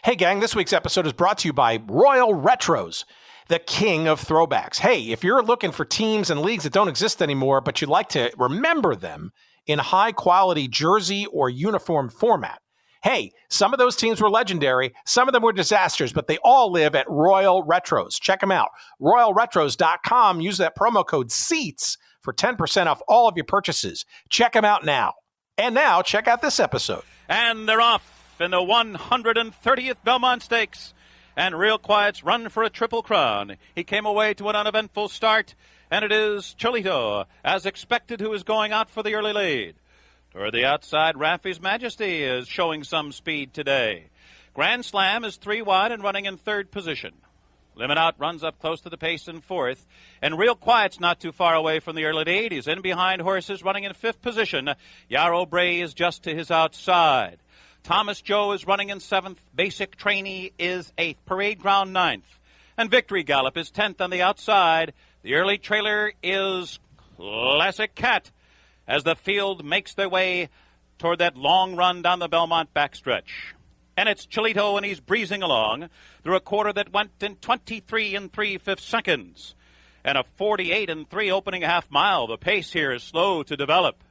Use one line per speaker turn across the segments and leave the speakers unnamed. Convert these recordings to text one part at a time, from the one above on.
Hey, gang, this week's episode is brought to you by Royal Retros, the king of throwbacks. Hey, if you're looking for teams and leagues that don't exist anymore, but you'd like to remember them in high-quality jersey or uniform format, hey, some of those teams were legendary, some of them were disasters, but they all live at Royal Retros. Check them out. RoyalRetros.com. Use that promo code SEATS for 10% off all of your purchases. Check them out now. And now, check out this episode.
And they're off in the 130th Belmont Stakes. And Real Quiet's run for a Triple Crown. He came away to an uneventful start, and it is Cholito, as expected, who is going out for the early lead. Toward the outside, Raffy's Majesty is showing some speed today. Grand Slam is 3 wide and running in third position. Limit Out runs up close to the pace in fourth. And Real Quiet's not too far away from the early lead. He's in behind horses running in fifth position. Yarrow Bray is just to his outside. Thomas Joe is running in seventh. Basic Trainee is eighth. Parade Ground ninth. And Victory Gallop is 10th on the outside. The early trailer is Classic Cat as the field makes their way toward that long run down the Belmont backstretch. And it's Cholito, and he's breezing along through a quarter that went in 23 3/5 seconds. And a 48 3 opening half mile. The pace here is slow to develop.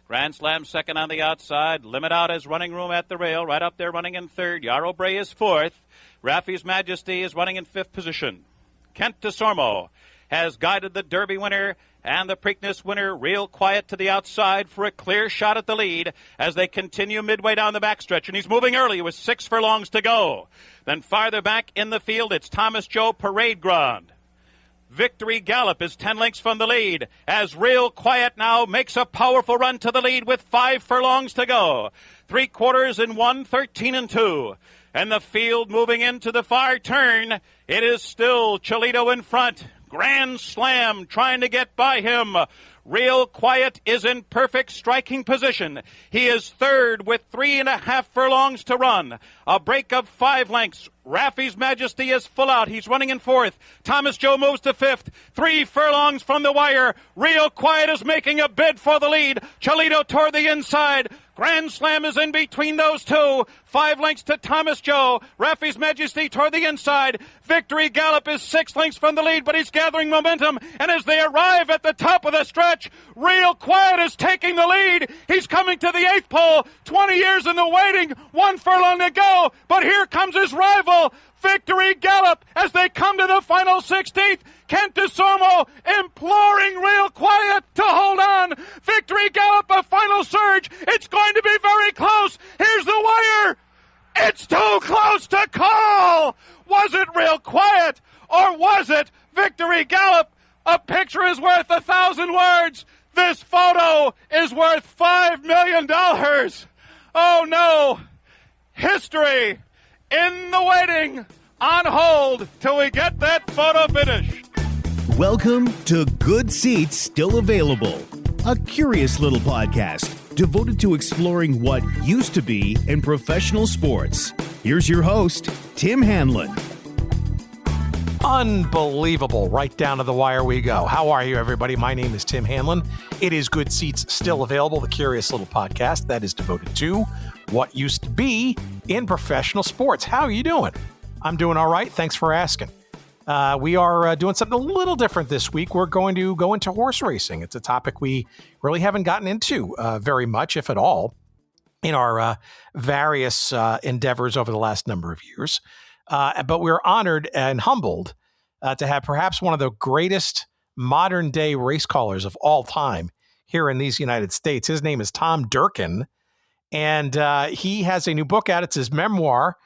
Grand Slam second on the outside. Limit Out has running room at the rail. Right up there running in third. Yarrow Bray is fourth. Raffy's Majesty is running in fifth position. Kent DeSormo has guided the Derby winner and the Preakness winner Real Quiet to the outside for a clear shot at the lead as they continue midway down the backstretch. And he's moving early with 6 furlongs to go. Then farther back in the field, it's Thomas Joe Parade Ground. Victory Gallop is 10 lengths from the lead as Real Quiet now makes a powerful run to the lead with 5 furlongs to go. 3 quarters in 1, 13 2. And the field moving into the far turn. It is still Cholito in front. Grand Slam trying to get by him. Real Quiet is in perfect striking position. He is third with 3.5 furlongs to run. A break of 5 lengths. Raffy's Majesty is full out. He's running in fourth. Thomas Joe moves to fifth. 3 furlongs from the wire. Real Quiet is making a bid for the lead. Cholito toward the inside. Grand Slam is in between those two. 5 lengths to Thomas Joe. Raffy's Majesty toward the inside. Victory Gallop is 6 lengths from the lead, but he's gathering momentum. And as they arrive at the top of the stretch, Real Quiet is taking the lead. He's coming to the 8th pole. 20 years in the waiting. 1 furlong to go. But here comes his rival, Victory Gallop, as they come to the final 16th. Kent DeSormo imploring Real Quiet to hold on. Victory Gallop, a final surge. It's going to be very close. Here's the wire. It's too close to call. Was it Real Quiet or was it Victory Gallop? A picture is worth 1,000 words. This photo is worth $5 million. Oh no. History in the waiting, on hold till we get that photo finished.
Welcome to Good Seats Still Available, a curious little podcast devoted to exploring what used to be in professional sports. Here's your host, Tim Hanlon.
Unbelievable. Right down to the wire we go. How are you, everybody? My name is Tim Hanlon. It is Good Seats Still Available, the curious little podcast that is devoted to what used to be in professional sports. How are you doing? I'm doing all right. Thanks for asking. We are doing something a little different this week. We're going to go into horse racing. It's a topic we really haven't gotten into very much, if at all, in our various endeavors over the last number of years. But we're honored and humbled to have perhaps one of the greatest modern day race callers of all time here in these United States. His name is Tom Durkin, and he has a new book out. It's his memoir.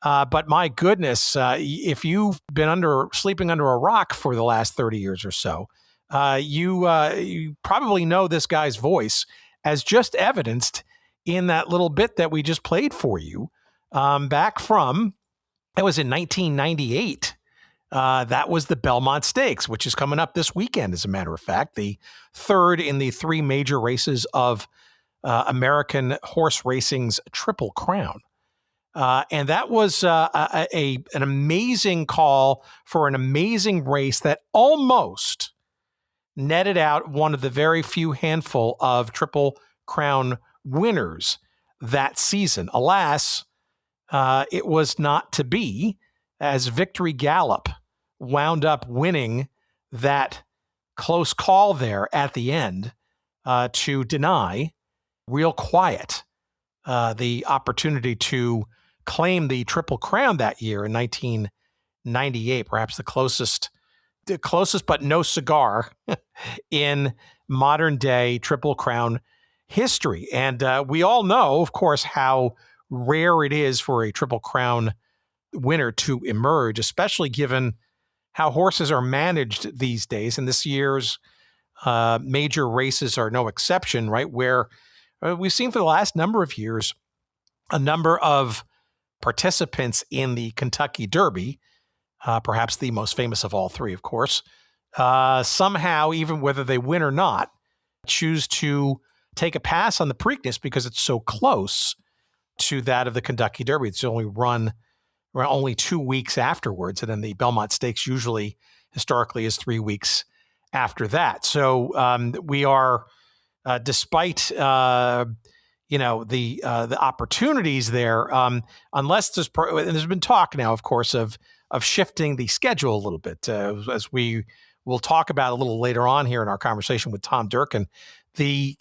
But my goodness, if you've been sleeping under a rock for the last 30 years or so, you probably know this guy's voice as just evidenced in that little bit that we just played for you back from, it was in 1998. That was the Belmont Stakes, which is coming up this weekend, as a matter of fact, the third in the 3 major races of American horse racing's Triple Crown. And that was an amazing call for an amazing race that almost netted out one of the very few handful of Triple Crown winners that season. Alas, it was not to be, as Victory Gallop wound up winning that close call there at the end to deny Real Quiet the opportunity to claim the Triple Crown that year in 1998, perhaps the closest but no cigar in modern day Triple Crown history. And we all know, of course, how rare it is for a Triple Crown winner to emerge, especially given how horses are managed these days. And this year's major races are no exception, right? Where we've seen for the last number of years a number of participants in the Kentucky Derby, perhaps the most famous of all three, of course, somehow, even whether they win or not, choose to take a pass on the Preakness because it's so close to that of the Kentucky Derby. It's only run only 2 weeks afterwards, and then the Belmont Stakes usually historically is 3 weeks after that. So we are, despite the opportunities there, unless there's been talk now, of course, of shifting the schedule a little bit, as we will talk about a little later on here in our conversation with Tom Durkin. The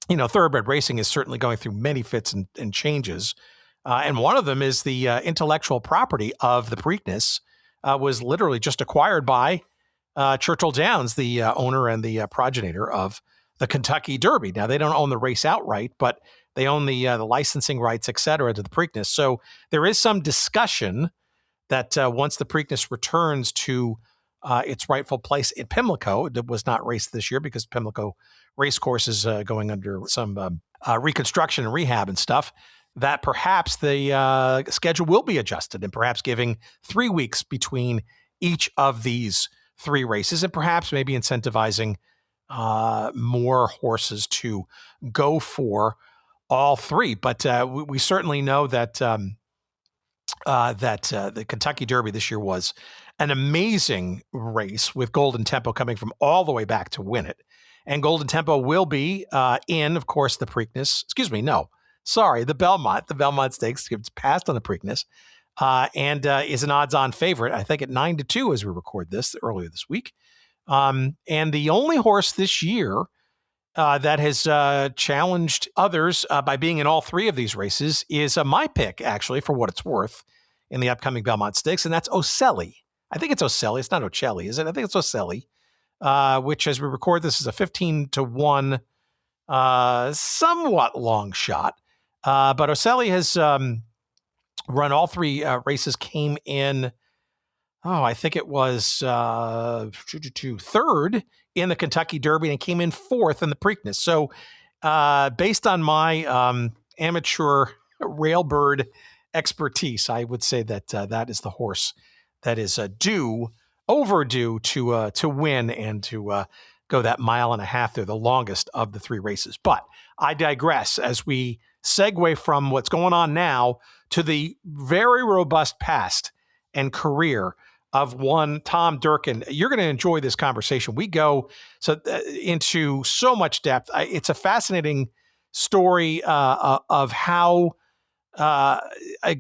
thoroughbred racing is certainly going through many fits and changes. And one of them is the intellectual property of the Preakness was literally just acquired by Churchill Downs, the owner and the progenitor of the Kentucky Derby. Now, they don't own the race outright, but they own the licensing rights, et cetera, to the Preakness. So there is some discussion that once the Preakness returns to its rightful place at Pimlico, it was not raced this year because Pimlico Racecourse is going under some reconstruction and rehab and stuff, that perhaps the schedule will be adjusted and perhaps giving 3 weeks between each of these three races and perhaps maybe incentivizing more horses to go for all three. But we certainly know that the Kentucky Derby this year was an amazing race, with Golden Tempo coming from all the way back to win it. And Golden Tempo will be in, of course, the Preakness. The Belmont. The Belmont Stakes gets passed on the Preakness and is an odds-on favorite, I think, at 9-2 as we record this earlier this week. And the only horse this year that has challenged others by being in all three of these races is my pick, actually, for what it's worth, in the upcoming Belmont Stakes, and that's Ocelli. I think it's Ocelli. It's not Ocelli, is it? I think it's Ocelli, which, as we record this, is a 15-1, somewhat long shot. But Ocelli has run all three races, came in, I think it was third in the Kentucky Derby, and came in fourth in the Preakness. So based on my amateur railbird expertise, I would say that that is the horse that is overdue to win and to go that mile and a half there, the longest of the three races. But I digress as we segue from what's going on now to the very robust past and career of one Tom Durkin. You're going to enjoy this conversation. We go into so much depth. It's a fascinating story of how a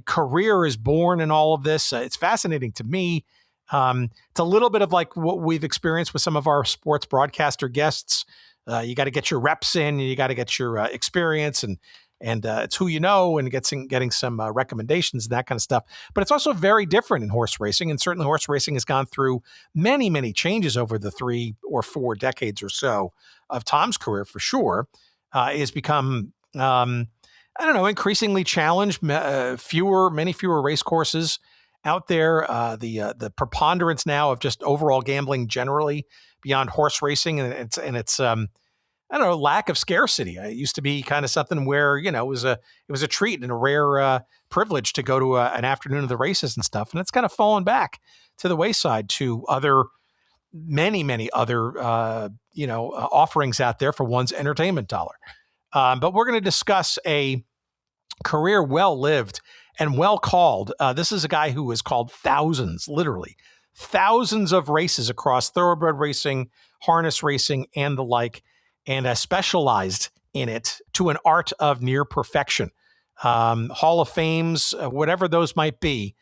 career is born in all of this. It's fascinating to me. It's a little bit of like what we've experienced with some of our sports broadcaster guests. You got to get your reps in, you got to get your experience, and it's who you know, and getting some recommendations and that kind of stuff. But it's also very different in horse racing, and certainly horse racing has gone through many, many changes over the 3 or 4 decades or so of Tom's career, for sure. It has become, increasingly challenged. Many fewer race courses out there. The preponderance now of just overall gambling generally beyond horse racing, and it's lack of scarcity. It used to be kind of something where, it was a treat and a rare privilege to go to an afternoon of the races and stuff. And it's kind of fallen back to the wayside to many other, offerings out there for one's entertainment dollar. But we're going to discuss a career well-lived and well-called. This is a guy who has called literally thousands of races across thoroughbred racing, harness racing, and the like, and specialized in it to an art of near perfection. Hall of Fames, whatever those might be.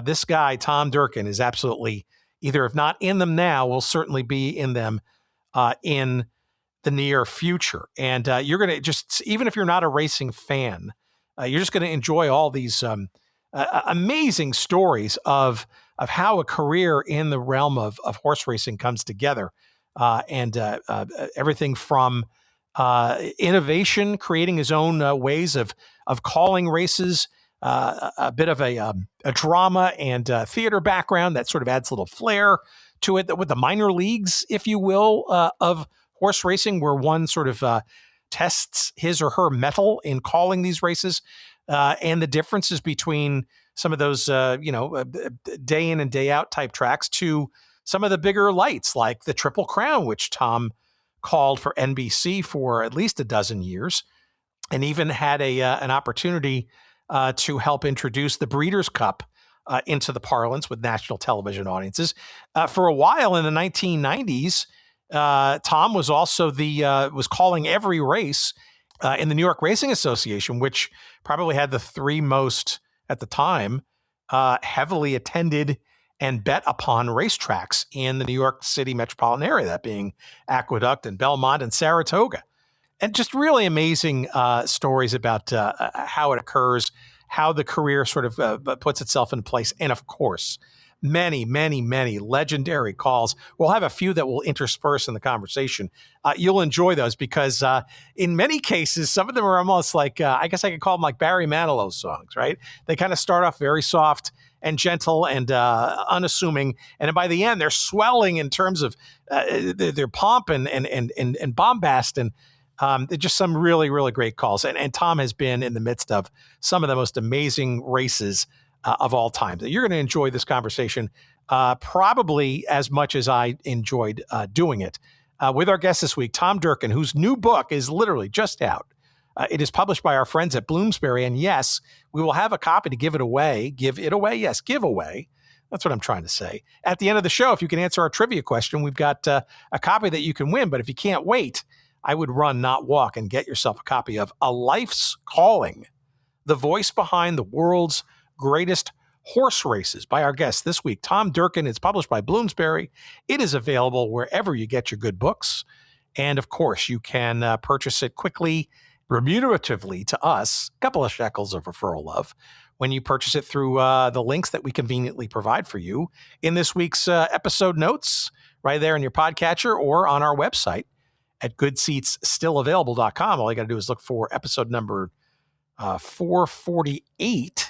This guy, Tom Durkin, is absolutely either, if not in them now, will certainly be in them in the near future. And you're going to just, even if you're not a racing fan, you're just going to enjoy all these amazing stories of how a career in the realm of horse racing comes together. And everything from innovation, creating his own ways of calling races, a bit of a drama and theater background that sort of adds a little flair to it, with the minor leagues, if you will, of horse racing, where one sort of tests his or her mettle in calling these races, and the differences between some of those, day in and day out type tracks to some of the bigger lights like the Triple Crown, which Tom called for NBC for at least a dozen years, and even had an opportunity to help introduce the Breeders' Cup into the parlance with national television audiences. For a while in the 1990s, Tom was also was calling every race in the New York Racing Association, which probably had the three most, at the time, heavily attended and bet upon racetracks in the New York City metropolitan area, that being Aqueduct and Belmont and Saratoga. And just really amazing stories about how it occurs, how the career sort of puts itself in place. And of course, many, many, many legendary calls. We'll have a few that will intersperse in the conversation. You'll enjoy those because in many cases, some of them are almost like, I guess I could call them like Barry Manilow songs, right? They kind of start off very soft and gentle and unassuming. And by the end, they're swelling in terms of their pomp and bombast. And just some really, really great calls. And Tom has been in the midst of some of the most amazing races of all time. You're going to enjoy this conversation probably as much as I enjoyed doing it with our guest this week, Tom Durkin, whose new book is literally just out. It is published by our friends at Bloomsbury. And yes, we will have a copy to give it away. Give it away? Yes, give away. That's what I'm trying to say. At the end of the show, if you can answer our trivia question, we've got a copy that you can win. But if you can't wait, I would run, not walk, and get yourself a copy of A Life's Calling, the voice behind the world's greatest horse races, by our guest this week, Tom Durkin. It's published by Bloomsbury. It is available wherever you get your good books. And of course, you can purchase it quickly, remuneratively to us, a couple of shekels of referral love, when you purchase it through the links that we conveniently provide for you in this week's episode notes, right there in your podcatcher or on our website at goodseatsstillavailable.com. All you got to do is look for episode number 448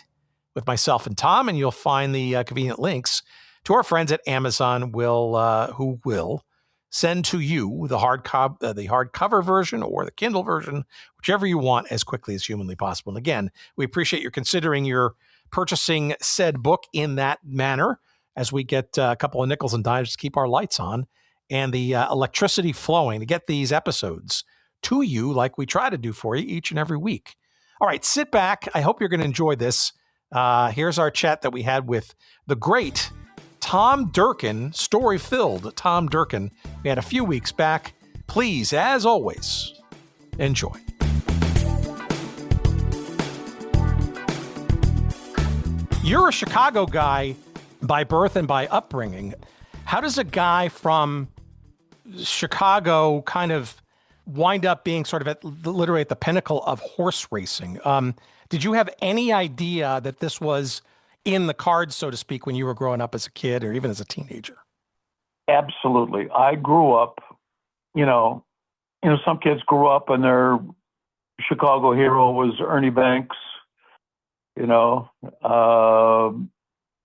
with myself and Tom, and you'll find the convenient links to our friends at Amazon who will send to you the hardcover version or the Kindle version, whichever you want, as quickly as humanly possible. And again, we appreciate you considering you're purchasing said book in that manner, as we get a couple of nickels and dimes to keep our lights on and the electricity flowing to get these episodes to you like we try to do for you each and every week. All right, sit back. I hope you're going to enjoy this. Here's our chat that we had with the great Tom Durkin, story-filled Tom Durkin. We had a few weeks back. Please, as always, enjoy. You're a Chicago guy by birth and by upbringing. How does a guy from Chicago kind of wind up being sort of literally at the pinnacle of horse racing? Did you have any idea that this was in the cards, so to speak, when you were growing up as a kid or even as a teenager?
Absolutely. I grew up, some kids grew up and their Chicago hero was Ernie Banks.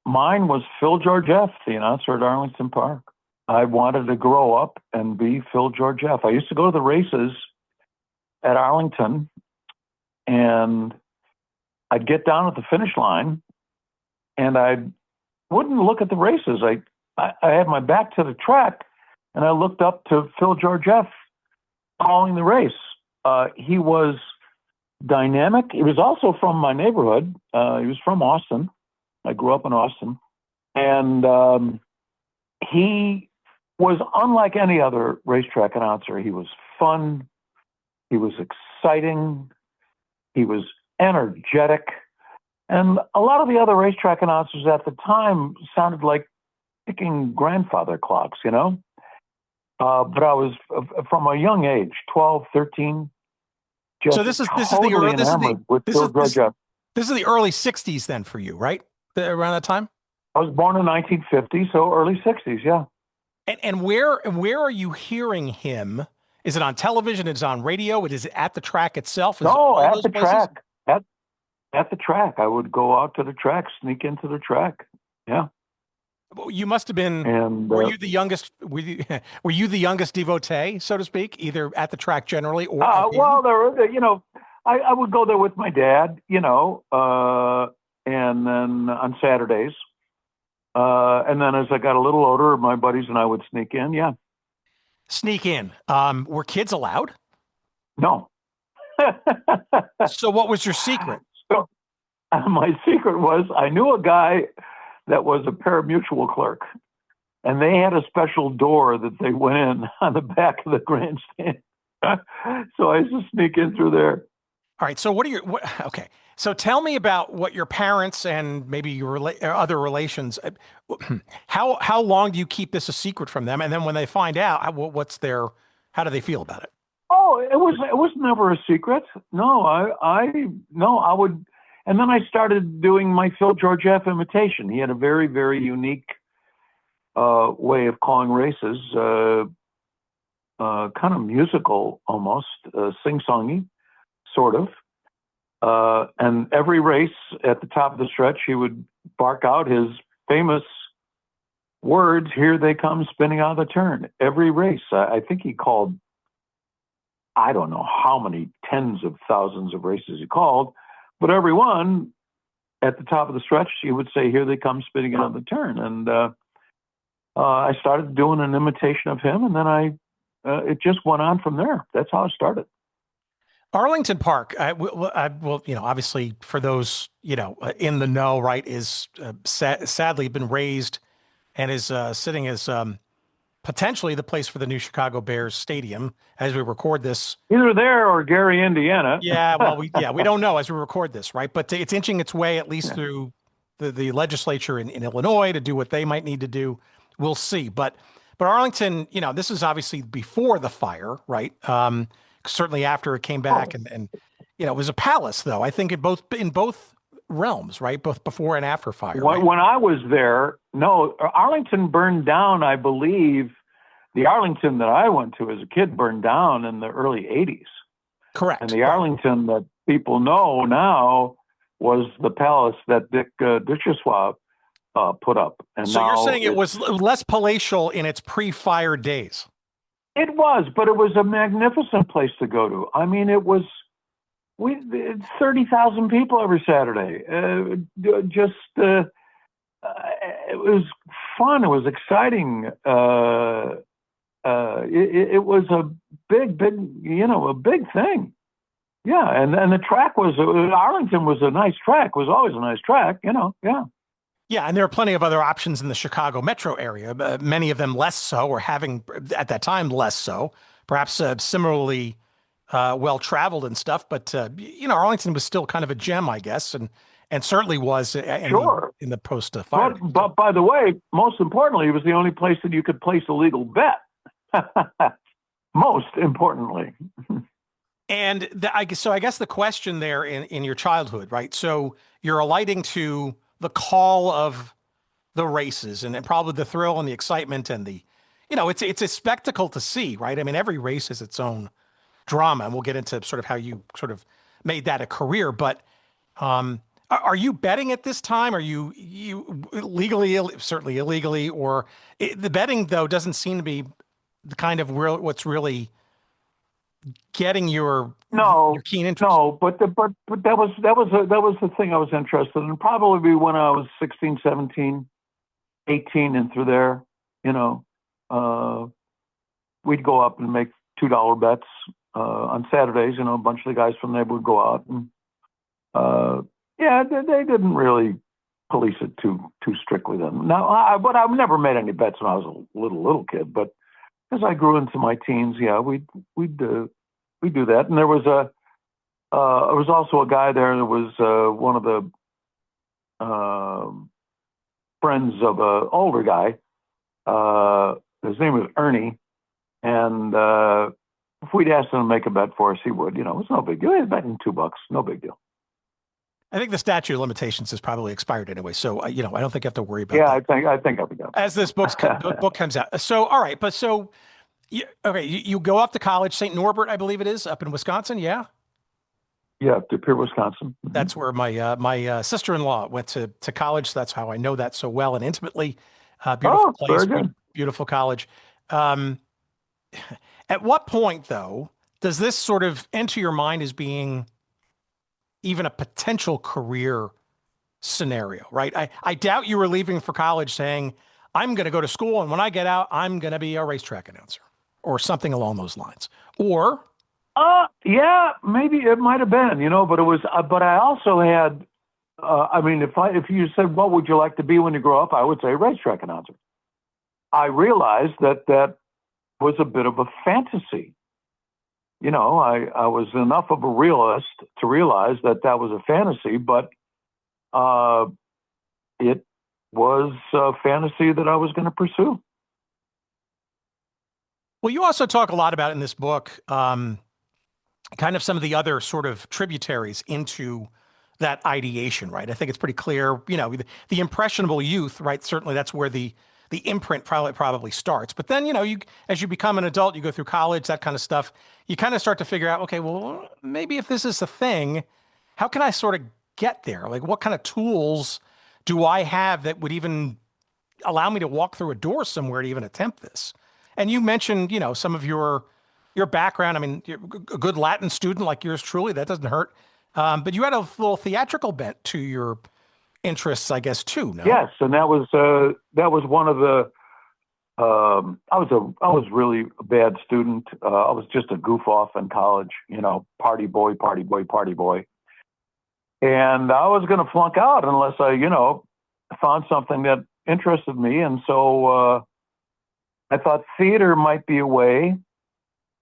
Mine was Phil Georgieff, the announcer at Arlington Park. I wanted to grow up and be Phil Georgieff. I used to go to the races at Arlington, and I'd get down at the finish line, and I wouldn't look at the races. I had my back to the track, and I looked up to Phil Georgieff calling the race. He was dynamic. He was also from my neighborhood. He was from Austin. I grew up in Austin. And he was unlike any other racetrack announcer. He was fun. He was exciting. He was energetic. And a lot of the other racetrack announcers at the time sounded like ticking grandfather clocks, you know? But I was, from a young age, 12, 13, just
So this is
totally enamored with Phil Georgia.
This is the early 60s then for you, right? Around that time?
I was born in 1950, so early 60s, yeah.
And where are you hearing him? Is it on television? Is it on radio? Is it at the track itself?
No, at the track. At the track. I would go out to the track, sneak into the track. Yeah.
Well, you must have been.
And
were you the youngest? Were you the youngest devotee, so to speak, either at the track generally or?
Well, I would go there with my dad, and then on Saturdays. And then as I got a little older, my buddies and I would sneak in. Yeah.
Sneak in. Were kids allowed?
No.
So what was your secret?
So, my secret was I knew a guy that was a pari-mutuel clerk, and they had a special door that they went in on the back of the grandstand. So I used to sneak in through there.
All right. So okay. So tell me about what your parents and maybe your other relations, how long do you keep this a secret from them? And then when they find out, how do they feel about it?
Oh, it was never a secret. No, I would, and then I started doing my Phil George F imitation. He had a very, very unique way of calling races, kind of musical almost, sing-songy, sort of. And every race at the top of the stretch, he would bark out his famous words, "Here they come spinning out of the turn." Every race. I think he called, I don't know how many tens of thousands of races he called, but every one at the top of the stretch, he would say, "Here they come spinning out of the turn." And I started doing an imitation of him, and then it just went on from there. That's how it started.
Arlington Park, obviously for those, in the know, right, is sadly been razed and is sitting as potentially the place for the new Chicago Bears stadium as we record this.
Either there or Gary, Indiana.
Yeah, well, we don't know as we record this, right? But it's inching its way at least through the legislature in Illinois to do what they might need to do. We'll see. But Arlington, this is obviously before the fire, right? Certainly after it came back, and it was a palace, though. I think in both realms, right? Both before and after fire. Right?
When I was there, no, Arlington burned down. I believe the Arlington that I went to as a kid burned down in the early '80s.
Correct.
And the Arlington that people know now was the palace that Dick Duchossois put up. And
so you're saying it was less palatial in its pre-fire days.
It was, but it was a magnificent place to go to. I mean, it was 30,000 people every Saturday. It was fun. It was exciting. It was a big thing. Yeah, and the track was Arlington was a nice track. Was always a nice track. Yeah.
Yeah, and there are plenty of other options in the Chicago metro area, many of them less so, or having, at that time, less so, perhaps similarly well-traveled and stuff. But, Arlington was still kind of a gem, I guess, and certainly was in the post-fire.
But by the way, most importantly, it was the only place that you could place a legal bet. Most importantly.
And so I guess the question there in your childhood, right? So you're alighting to the call of the races and probably the thrill and the excitement and it's a spectacle to see, right? I mean, every race has its own drama, and we'll get into sort of how you sort of made that a career. But are you betting at this time? Are you legally, certainly illegally, or the betting though doesn't seem to be the kind of what's really getting your keen interest?
No, but that was the thing I was interested in. Probably when I was 16, 17, 18 and through there, we'd go up and make $2 bets on Saturdays. A bunch of the guys from there would go out and they didn't really police it too strictly then. Now, but I've never made any bets when I was a little kid. But as I grew into my teens, we'd do that. And there was There was also a guy there that was one of the friends of an older guy. His name was Ernie, and if we'd asked him to make a bet for us, he would. It's no big deal. He'd bet in $2, no big deal.
I think the statute of limitations has probably expired anyway, so I don't think you have to worry about
Yeah,
that.
I think I'll be done.
As this book comes out. So, all right, but so, you go up to college, St. Norbert, I believe it is, up in Wisconsin, yeah?
Yeah, De Pere, Wisconsin. Mm-hmm.
That's where my sister-in-law went to college, so that's how I know that so well and intimately. Beautiful place, beautiful college. At what point, though, does this sort of enter your mind as being even a potential career scenario, right? I doubt you were leaving for college saying, I'm going to go to school, and when I get out, I'm going to be a racetrack announcer or something along those lines. Or
yeah, maybe it might have been, but it was. But I also had. If you said what would you like to be when you grow up, I would say racetrack announcer. I realized that was a bit of a fantasy. I was enough of a realist to realize that was a fantasy, but it was a fantasy that I was going to pursue.
Well, you also talk a lot about in this book, kind of some of the other sort of tributaries into that ideation, right? I think it's pretty clear, the impressionable youth, right? Certainly that's where the imprint probably starts. But then, as you become an adult, you go through college, that kind of stuff, you kind of start to figure out, okay, well, maybe if this is the thing, how can I sort of get there? Like, what kind of tools do I have that would even allow me to walk through a door somewhere to even attempt this? And you mentioned, some of your background. I mean, you're a good Latin student like yours truly, that doesn't hurt. But you had a little theatrical bent to your interests, I guess, too. No?
Yes, and that was one of the. I was really a bad student. I was just a goof off in college, party boy, and I was going to flunk out unless I, found something that interested me, and so I thought theater might be a way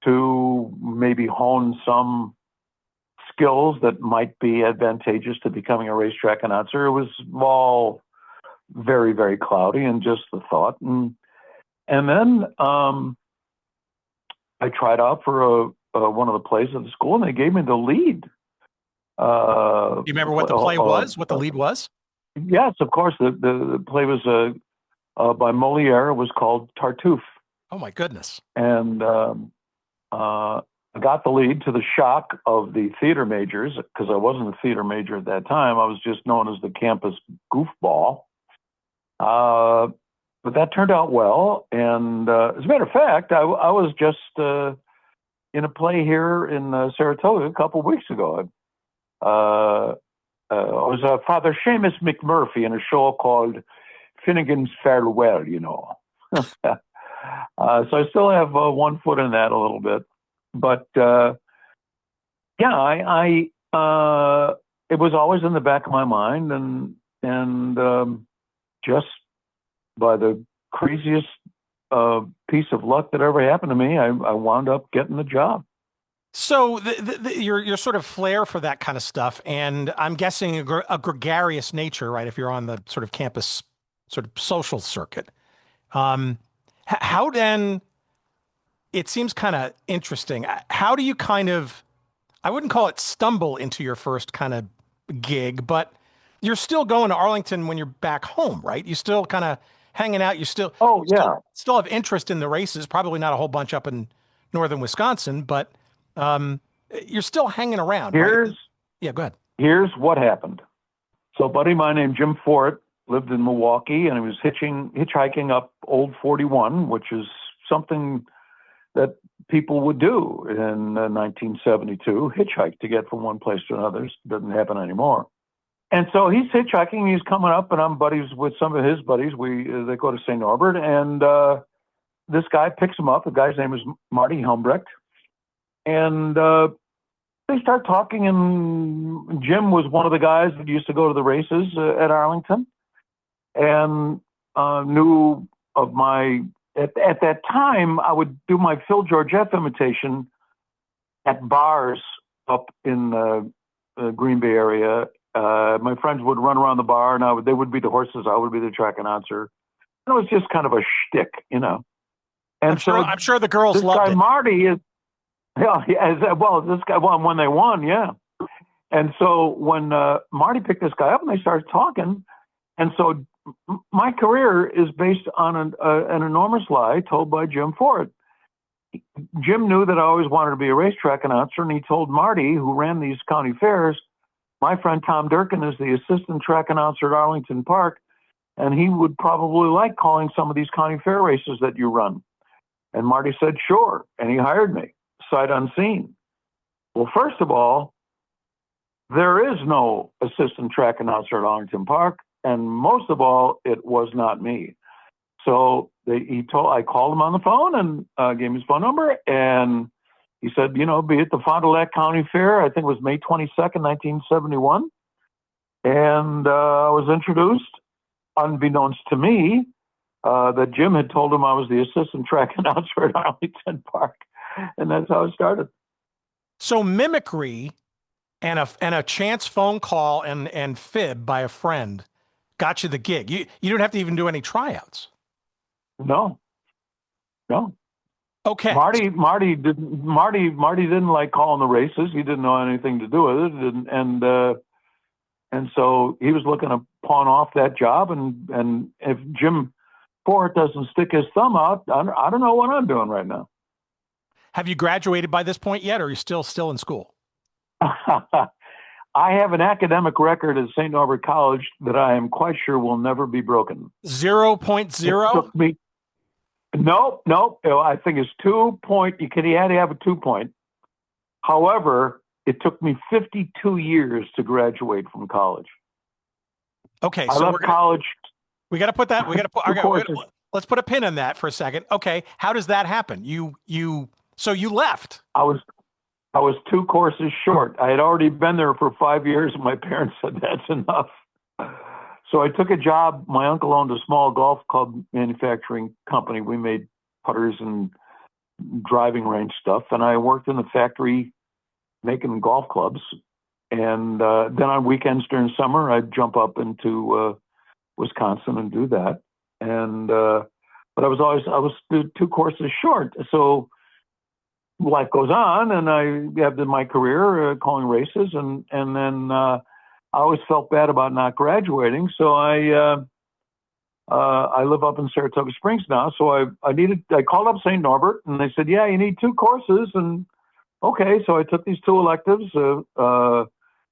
to maybe hone some skills that might be advantageous to becoming a racetrack announcer. It was all very, very cloudy and just the thought. And then I tried out for one of the plays at the school, and they gave me the lead.
Do you remember what the play was? What the lead was?
Yes, of course. The play was by Moliere. It was called Tartuffe.
Oh my goodness!
And I got the lead to the shock of the theater majors, because I wasn't a theater major at that time. I was just known as the campus goofball. But that turned out well. And as a matter of fact, I was just in a play here in Saratoga a couple of weeks ago. I was Father Seamus McMurphy in a show called Finnegan's Farewell, So I still have one foot in that a little bit. But I it was always in the back of my mind, and just by the craziest piece of luck that ever happened to me, I wound up getting the job.
So your sort of flair for that kind of stuff, and I'm guessing a gregarious nature, right? If you're on the sort of campus sort of social circuit, how then? It seems kind of interesting. How do you kind of, I wouldn't call it stumble into your first kind of gig, but you're still going to Arlington when you're back home, right? You still kind of hanging out. You still, still have interest in the races. Probably not a whole bunch up in northern Wisconsin, but you're still hanging around. Right? Yeah, go ahead.
Here's what happened. So a buddy of mine named Jim Fort lived in Milwaukee, and he was hitchhiking up Old 41, which is something that people would do in 1972, hitchhike to get from one place to another. It doesn't happen anymore. And so he's hitchhiking, he's coming up, and I'm buddies with some of his buddies. They go to St. Norbert, and this guy picks him up. The guy's name is Marty Helmbrecht. And they start talking, and Jim was one of the guys that used to go to the races at Arlington, and knew of my... At that time, I would do my Phil Georgette imitation at bars up in the Green Bay area. My friends would run around the bar, and they would be the horses. I would be the track announcer. And it was just kind of a shtick, you know. And
I'm sure the girls
this
loved
guy
it.
Marty is, this guy won when they won, yeah. And so when Marty picked this guy up and they started talking, and so my career is based on an enormous lie told by Jim Ford. Jim knew that I always wanted to be a racetrack announcer, and he told Marty, who ran these county fairs, my friend Tom Durkin is the assistant track announcer at Arlington Park, and he would probably like calling some of these county fair races that you run. And Marty said, sure, and he hired me, sight unseen. Well, first of all, there is no assistant track announcer at Arlington Park, and most of all, it was not me. So I called him on the phone and gave him his phone number, and he said, be at the Fond du Lac County Fair. I think it was May 22nd, 1971. And I was introduced, unbeknownst to me, that Jim had told him I was the assistant track announcer at Arlington Park. And that's how it started.
So mimicry and a chance phone call and fib by a friend got you the gig. You don't have to even do any tryouts.
No.
Okay.
Marty didn't like calling the races. He didn't know anything to do with it. And so he was looking to pawn off that job. And if Jim Ford doesn't stick his thumb out, I don't know what I'm doing right now.
Have you graduated by this point yet, or are you still in school?
I have an academic record at St. Norbert College that I am quite sure will never be broken.
0.0?
Nope. I think it's 2 point. You had to have a 2 point. However, it took me 52 years to graduate from college.
Okay,
I left college.
We got to put that. Let's put a pin on that for a second. Okay, how does that happen? So you left.
I was 2 courses short. I had already been there for 5 years, and my parents said that's enough. So I took a job. My uncle owned a small golf club manufacturing company. We made putters and driving range stuff, and I worked in the factory making golf clubs. And then on weekends during summer, I'd jump up into Wisconsin and do that. And but I was 2 courses short. So life goes on, and I have my career calling races, and then I always felt bad about not graduating. So I live up in Saratoga Springs now. So I called up St. Norbert, and they said, yeah, you need 2 courses. And okay, so I took these 2 electives,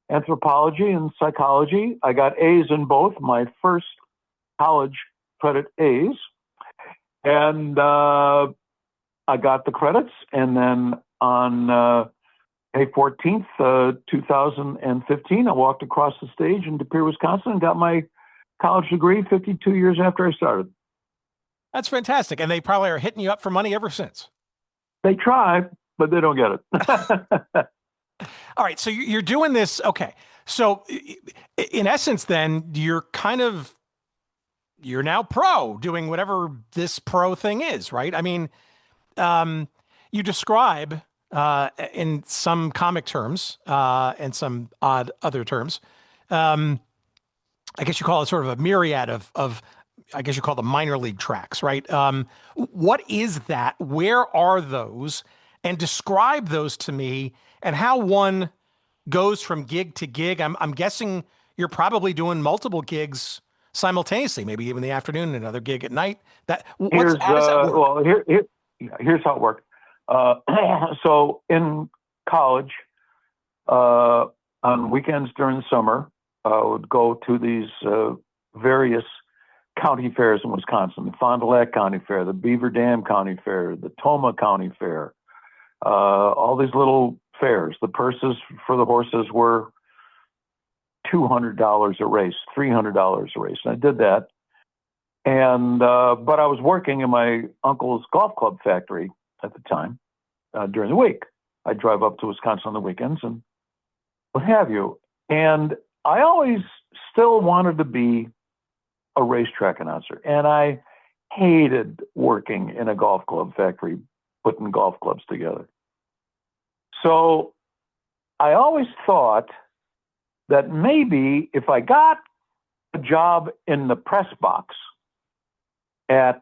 anthropology and psychology. I got A's in both, my first college credit A's. And I got the credits. And then on May 14th, 2015, I walked across the stage in De Pere, Wisconsin, and got my college degree 52 years after I started.
That's fantastic. And they probably are hitting you up for money ever since.
They try, but they don't get it.
All right. So you're doing this. Okay. So in essence, then you're now pro, doing whatever this pro thing is, right? I mean, you describe in some comic terms and some odd other terms, I guess you call it sort of a myriad of I guess you call them minor league tracks, right? What is that? Where are those? And describe those to me and how one goes from gig to gig. I'm guessing you're probably doing multiple gigs simultaneously, maybe even in the afternoon and another gig at night. How does that work?
Well, here's how it worked. So in college, on weekends during the summer, I would go to these various county fairs in Wisconsin: the Fond du Lac County Fair, the Beaver Dam County Fair, the Tomah County Fair, all these little fairs. The purses for the horses were $200 a race, $300 a race. And I did that. And but I was working in my uncle's golf club factory at the time during the week. I'd drive up to Wisconsin on the weekends and what have you. And I always still wanted to be a racetrack announcer. And I hated working in a golf club factory, putting golf clubs together. So I always thought that maybe if I got a job in the press box at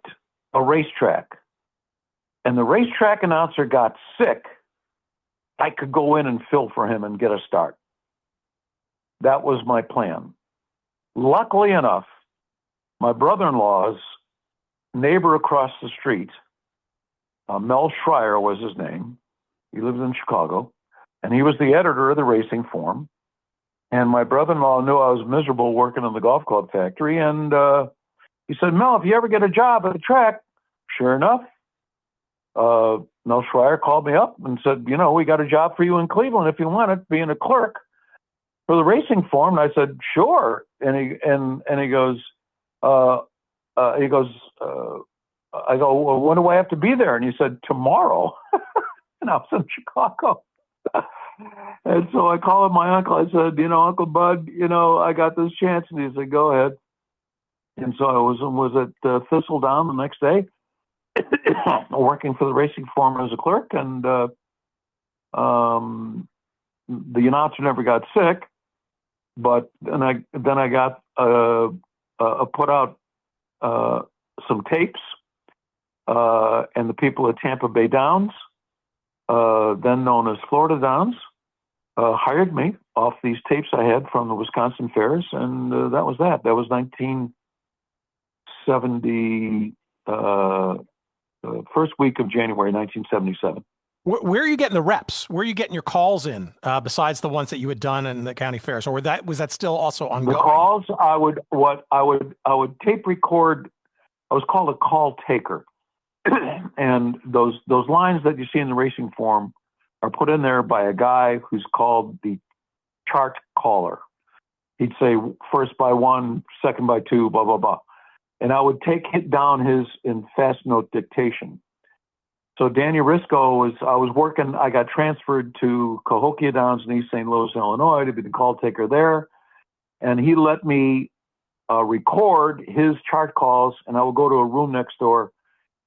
a racetrack and the racetrack announcer got sick, I could go in and fill for him and get a start. That was my plan. Luckily enough, my brother-in-law's neighbor across the street, Mel Schreier was his name. He lives in Chicago, and he was the editor of the Racing Form. And my brother-in-law knew I was miserable working in the golf club factory, and he said, Mel, if you ever get a job at the track, sure enough, Mel Schreier called me up and said, we got a job for you in Cleveland if you want it, being a clerk for the Racing Form. And I said, sure. And he goes, I go, well, when do I have to be there? And he said, tomorrow. And I was in Chicago. And so I called my uncle. I said, Uncle Bud, I got this chance. And he said, go ahead. And so I was at Thistledown the next day, working for the Racing Form as a clerk. And the announcer never got sick, but then I got put out some tapes, and the people at Tampa Bay Downs, then known as Florida Downs, hired me off these tapes I had from the Wisconsin fairs, and that was that. That was 1970, first week of January 1977.
Where are you getting the reps? Where are you getting your calls in, besides the ones that you had done in the county fairs, or was that still also ongoing?
The calls I would tape record. I was called a call taker, and those lines that you see in the Racing Form are put in there by a guy who's called the chart caller. He'd say first by one, second by two, blah blah blah, and I would take down his in fast note dictation. So Danny Risco I was working, I got transferred to Cahokia Downs in East St. Louis, Illinois to be the call taker there. And he let me record his chart calls, and I would go to a room next door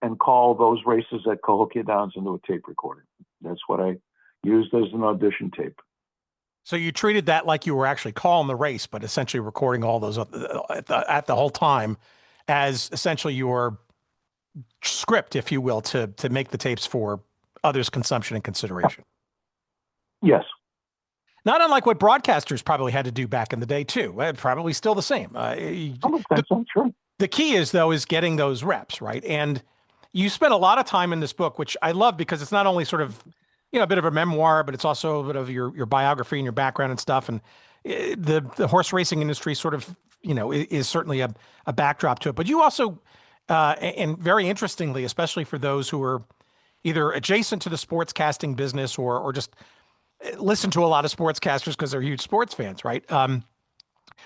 and call those races at Cahokia Downs into a tape recorder. That's what I used as an audition tape.
So you treated that like you were actually calling the race, but essentially recording all those at the whole time as essentially your script, if you will, to make the tapes for others' consumption and consideration.
Yes.
Not unlike what broadcasters probably had to do back in the day too. Probably still the same. The key is getting those reps, right? And you spent a lot of time in this book, which I love because it's not only sort of, a bit of a memoir, but it's also a bit of your biography and your background and stuff. And the horse racing industry sort of, is certainly a backdrop to it. But you also, and very interestingly, especially for those who are either adjacent to the sportscasting business or just listen to a lot of sportscasters because they're huge sports fans, right?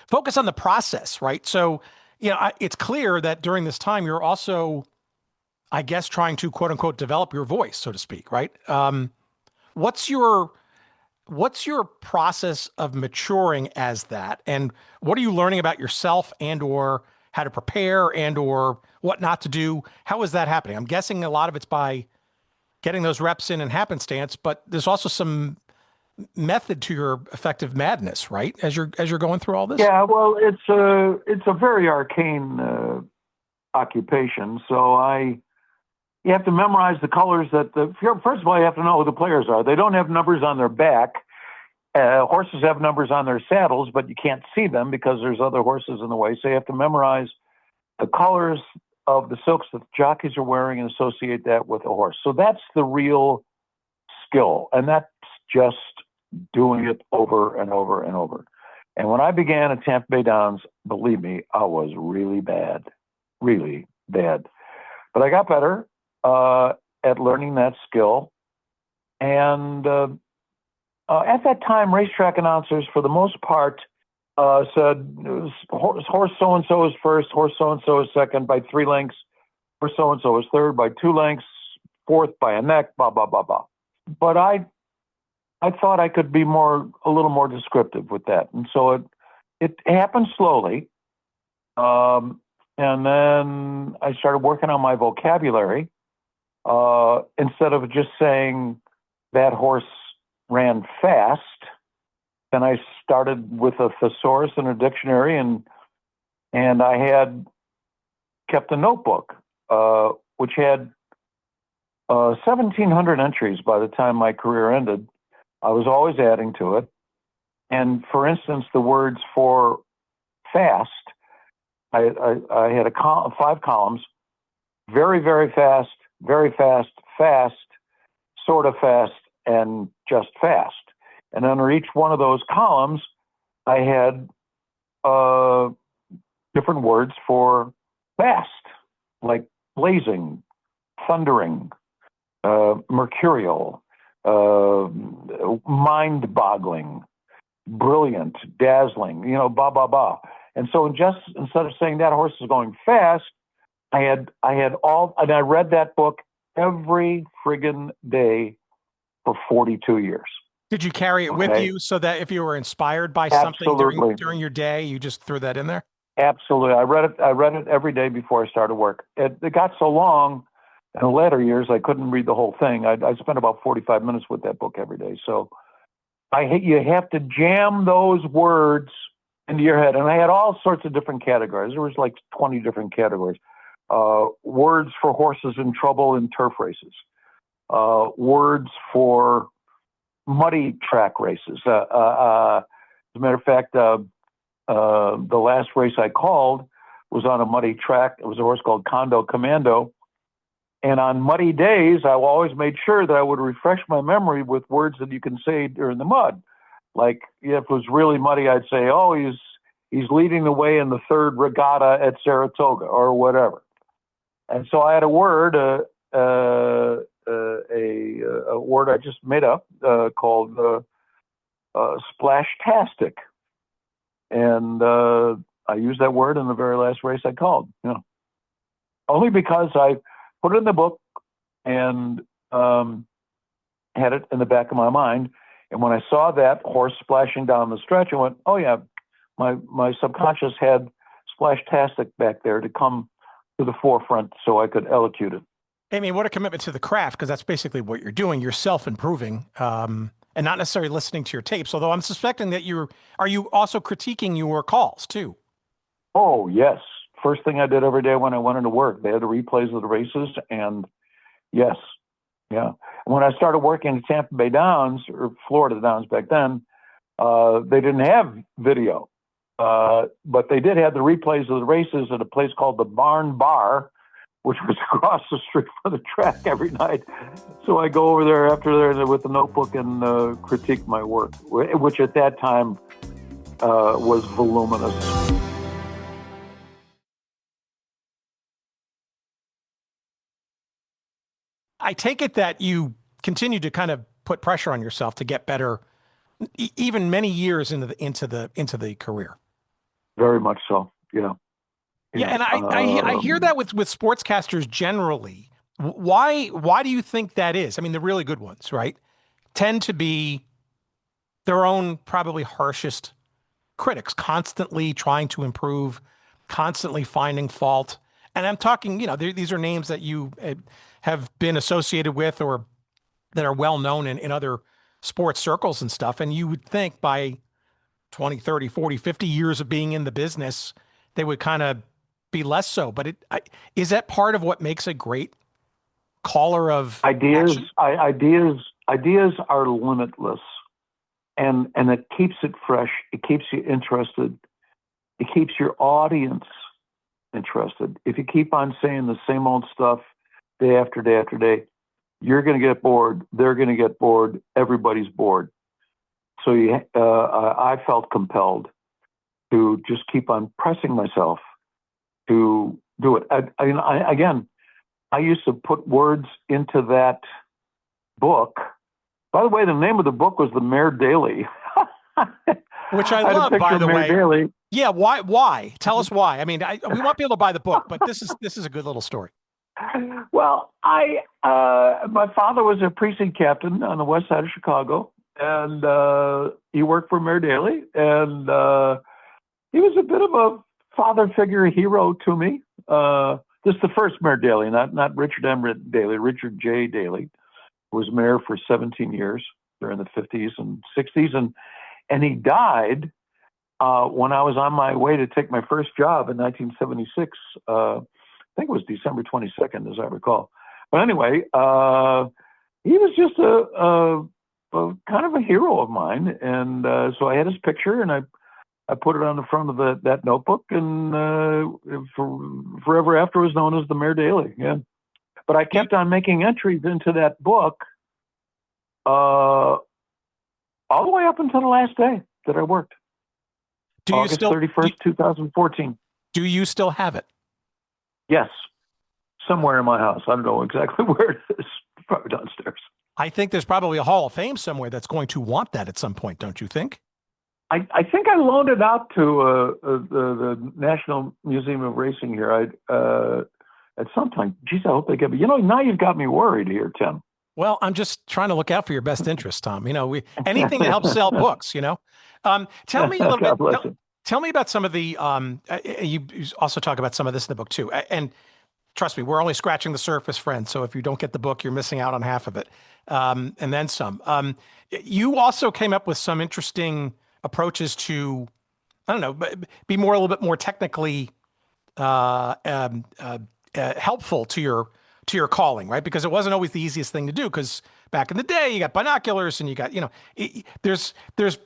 Focus on the process, right? So, it's clear that during this time, you're also, I guess, trying to quote unquote develop your voice, so to speak, right? What's your process of maturing as that? And what are you learning about yourself and or how to prepare and or what not to do? How is that happening? I'm guessing a lot of it's by getting those reps in and happenstance, but there's also some method to your effective madness, right? As you're going through all this?
Yeah, well, it's a very arcane occupation. So you have to memorize the colors first of all, you have to know who the players are. They don't have numbers on their back. Horses have numbers on their saddles, but you can't see them because there's other horses in the way. So you have to memorize the colors of the silks that the jockeys are wearing and associate that with a horse. So that's the real skill. And that's just doing it over and over and over. And when I began at Tampa Bay Downs, believe me, I was really bad. But I got better at learning that skill. And at that time, racetrack announcers, for the most part, said horse so-and-so is first, horse so-and-so is second by 3 lengths, horse so-and-so is third by 2 lengths, fourth by a neck, blah, blah, blah, blah. But I thought I could be a little more descriptive with that. And so it happened slowly. And then I started working on my vocabulary instead of just saying that horse ran fast. Then I started with a thesaurus and a dictionary, and I had kept a notebook, which had 1,700 entries by the time my career ended. I was always adding to it. And for instance, the words for fast, I had 5 columns: very, very fast, fast, sort of fast, and just fast. And under each one of those columns, I had different words for fast, like blazing, thundering, mercurial, mind-boggling, brilliant, dazzling, blah, blah, blah. And so just instead of saying that horse is going fast, I had all, and I read that book every friggin' day for 42 years.
Did you carry it with you so that if you were inspired by something during your day, you just threw that in there?
Absolutely. I read it every day before I started work. It got so long in the later years, I couldn't read the whole thing. I spent about 45 minutes with that book every day. So you have to jam those words into your head. And I had all sorts of different categories. There was like 20 different categories. Words for horses in trouble in turf races. Words for muddy track races. As a matter of fact, the last race I called was on a muddy track. It was a horse called Condo Commando. And on muddy days, I always made sure that I would refresh my memory with words that you can say during the mud. Like if it was really muddy, I'd say, "Oh, he's leading the way in the 3rd regatta at Saratoga," or whatever. And so I had a word, a word I just made up called splashtastic, and I used that word in the very last race I called. Only because I put it in the book and had it in the back of my mind. And when I saw that horse splashing down the stretch, I went, "Oh yeah, my subconscious had splashtastic back there to come to the forefront so I could elocute it."
I mean, what a commitment to the craft, because that's basically what you're doing. You're self-improving and not necessarily listening to your tapes, although I'm suspecting that are you also critiquing your calls too?
Oh, yes. First thing I did every day when I went into work, they had the replays of the races, and yes, yeah. When I started working at Tampa Bay Downs, or Florida Downs back then, they didn't have video, but they did have the replays of the races at a place called the Barn Bar, which was across the street from the track every night. So I go over there after there with the notebook and critique my work, which at that time was voluminous.
I take it that you continue to kind of put pressure on yourself to get better, even many years into the career.
Very much so. Yeah.
Yeah, and I hear that with sportscasters generally. Why do you think that is? I mean, the really good ones, right, tend to be their own probably harshest critics, constantly trying to improve, constantly finding fault. And I'm talking, these are names that you have been associated with or that are well known in other sports circles and stuff. And you would think by 20, 30, 40, 50 years of being in the business, they would kind of be less so. But is that part of what makes a great caller of
ideas?
Action?
Ideas are limitless, and it keeps it fresh. It keeps you interested. It keeps your audience interested. If you keep on saying the same old stuff day after day after day, you're going to get bored. They're going to get bored. Everybody's bored. So I felt compelled to just keep on pressing myself to do it. I used to put words into that book. By the way, the name of the book was The Mare Daily.
Which I love, by the way.
Daily.
Yeah, why? Tell us why. I mean, we want people to buy the book, but this is a good little story.
Well, my father was a precinct captain on the west side of Chicago, and he worked for Mare Daily, and he was a bit of a father figure, hero to me. This is the first Mare Daily, not Richard M. Daly, Richard J. Daly, who was mayor for 17 years. during the 50s and 60s. And he died when I was on my way to take my first job in 1976. I think it was December 22nd, as I recall. But anyway, he was just a kind of a hero of mine. And so I had his picture, and I put it on the front of that notebook, and forever after was known as the Mayor Daley. Yeah. But I kept on making entries into that book all the way up until the last day that I worked. August 31st, 2014.
Do you still have it?
Yes. Somewhere in my house. I don't know exactly where it is. Probably downstairs.
I think there's probably a Hall of Fame somewhere that's going to want that at some point, don't you think?
I think I loaned it out to the National Museum of Racing here. At some time. Geez, I hope they get me. Now you've got me worried here, Tim.
Well, I'm just trying to look out for your best interest, Tom. Anything that helps sell books. Tell me a little bit. Tell me about some of the. You also talk about some of this in the book too. And trust me, we're only scratching the surface, friend. So if you don't get the book, you're missing out on half of it, and then some. You also came up with some interesting approaches to, I don't know, be a little bit more technically helpful to your calling, right? Because it wasn't always the easiest thing to do. Because back in the day, you got binoculars, and you got there's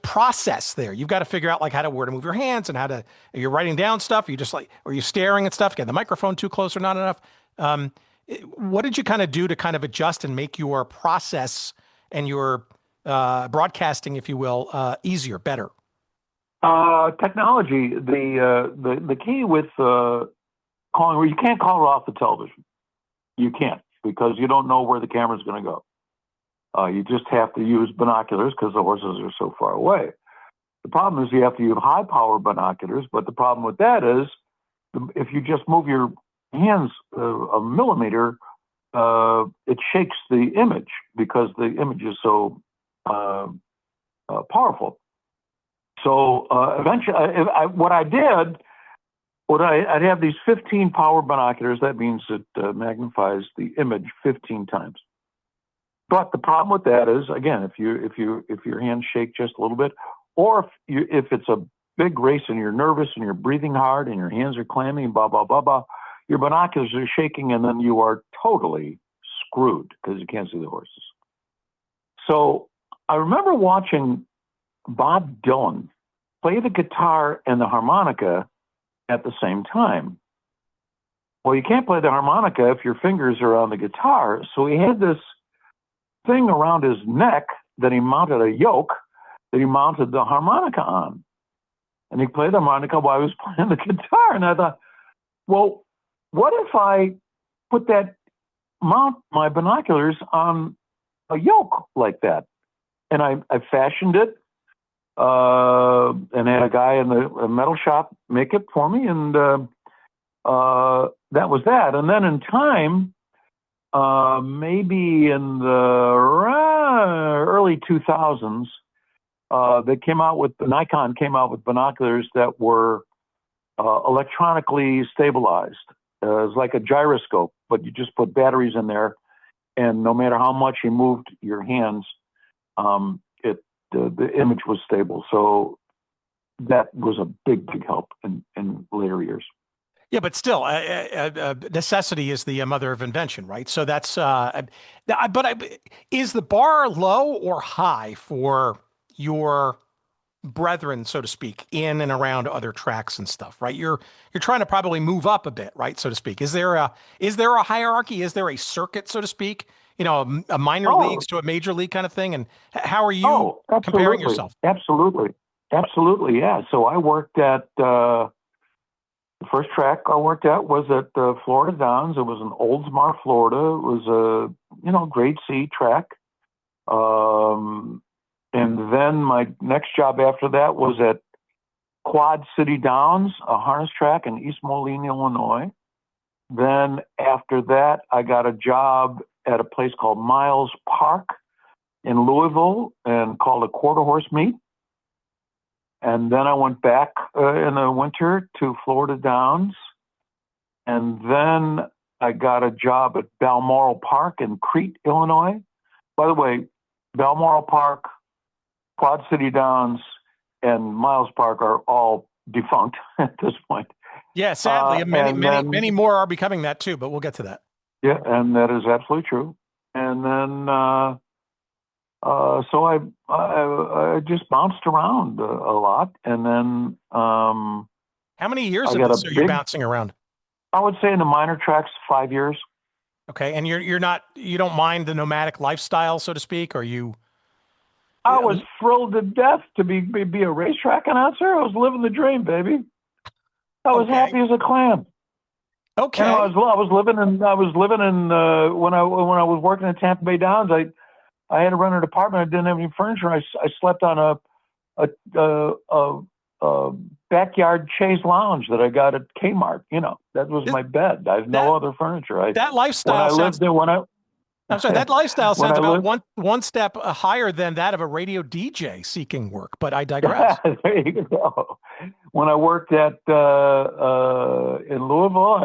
process there. You've got to figure out like where to move your hands, and you're writing down stuff. You just or you're staring at stuff. Get the microphone too close or not enough. What did you kind of do to kind of adjust and make your process and your broadcasting, if you will, easier, better?
Technology. The key with calling, where you can't call it off the television. You can't, because you don't know where the camera's going to go. You just have to use binoculars because the horses are so far away. The problem is you have to use high power binoculars, but the problem with that is if you just move your hands a millimeter, it shakes the image because the image is so powerful. So eventually, I'd have these 15 power binoculars. That means it magnifies the image 15 times. But the problem with that is, again, if your hands shake just a little bit, or if it's a big race and you're nervous and you're breathing hard and your hands are clammy and blah blah blah blah, your binoculars are shaking, and then you are totally screwed because you can't see the horses. So I remember watching Bob Dylan play the guitar and the harmonica at the same time. Well, you can't play the harmonica if your fingers are on the guitar. So he had this thing around his neck that he mounted a yoke that he mounted the harmonica on. And he played the harmonica while he was playing the guitar. And I thought, well, what if I mount my binoculars on a yoke like that? And I fashioned it and had a guy in the metal shop make it for me. And that was that. And then in time, maybe in the early 2000s, Nikon came out with binoculars that were electronically stabilized. It was like a gyroscope, but you just put batteries in there, and no matter how much you moved your hands, the image was stable. So that was a big help in later years.
Yeah, but still, necessity is the mother of invention, right? So that's. Is the bar low or high for your brethren, so to speak, in and around other tracks and stuff, right? You're trying to probably move up a bit, right, so to speak. Is there a hierarchy? Is there a circuit, so to speak? A minor leagues to a major league kind of thing? And how are you comparing yourself?
Absolutely, yeah. So I worked at the first track I worked at was at Florida Downs. It was in Oldsmar, Florida. It was a grade C track. And then my next job after that was at Quad City Downs, a harness track in East Moline, Illinois. Then after that, I got a job at a place called Miles Park in Louisville and called a quarter horse meet. And then I went back in the winter to Florida Downs. And then I got a job at Balmoral Park in Crete, Illinois. By the way, Balmoral Park, Quad City Downs, and Miles Park are all defunct at this point.
Yeah, sadly,
then,
many more are becoming that too, but we'll get to that.
Yeah, and that is absolutely true. And then, so I just bounced around a lot, and then
how many years
I
of
got
this
a
are you
big,
bouncing around?
I would say in the minor tracks, 5 years.
Okay, and you don't mind the nomadic lifestyle, so to speak, or you?
I was thrilled to death to be a racetrack announcer. I was living the dream, baby. I was happy as a clam.
Okay.
And I was living in when I was working at Tampa Bay Downs. I had to rent an apartment. I didn't have any furniture. I slept on a backyard chaise lounge that I got at Kmart. That was my bed. I have no other furniture.
That lifestyle I'm sorry, that lifestyle sounds about one step higher than that of a radio DJ seeking work, but I digress.
There you go. When I worked in Louisville,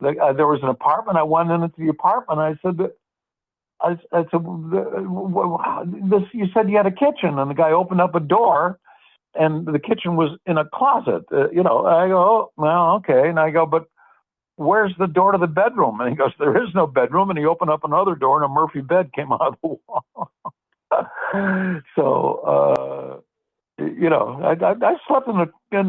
there was an apartment. I went into the apartment. I said, you said you had a kitchen, and the guy opened up a door, and the kitchen was in a closet. I go, oh, well, okay. And I go, but where's the door to the bedroom? And he goes, there is no bedroom. And he opened up another door, and a Murphy bed came out of the wall. So, I slept in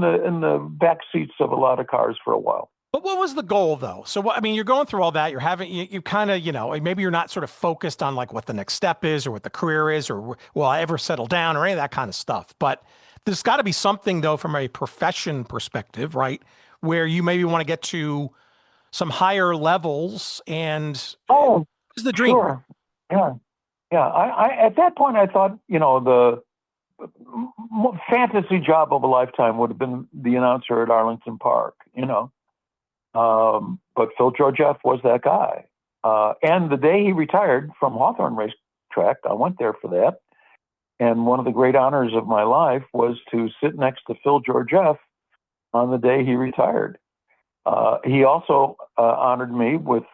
the back seats of a lot of cars for a while.
But what was the goal, though? So, you're going through all that. You're having, you kind of, maybe you're not sort of focused on like what the next step is or what the career is or will I ever settle down or any of that kind of stuff. But there's got to be something, though, from a profession perspective, right? Where you maybe want to get to some higher levels and
is
the dream.
Sure. Yeah. I at that point, I thought, the fantasy job of a lifetime would have been the announcer at Arlington Park, but Phil Georgieff was that guy. And the day he retired from Hawthorne Racetrack, I went there for that. And one of the great honors of my life was to sit next to Phil Georgieff on the day he retired. He also honored me with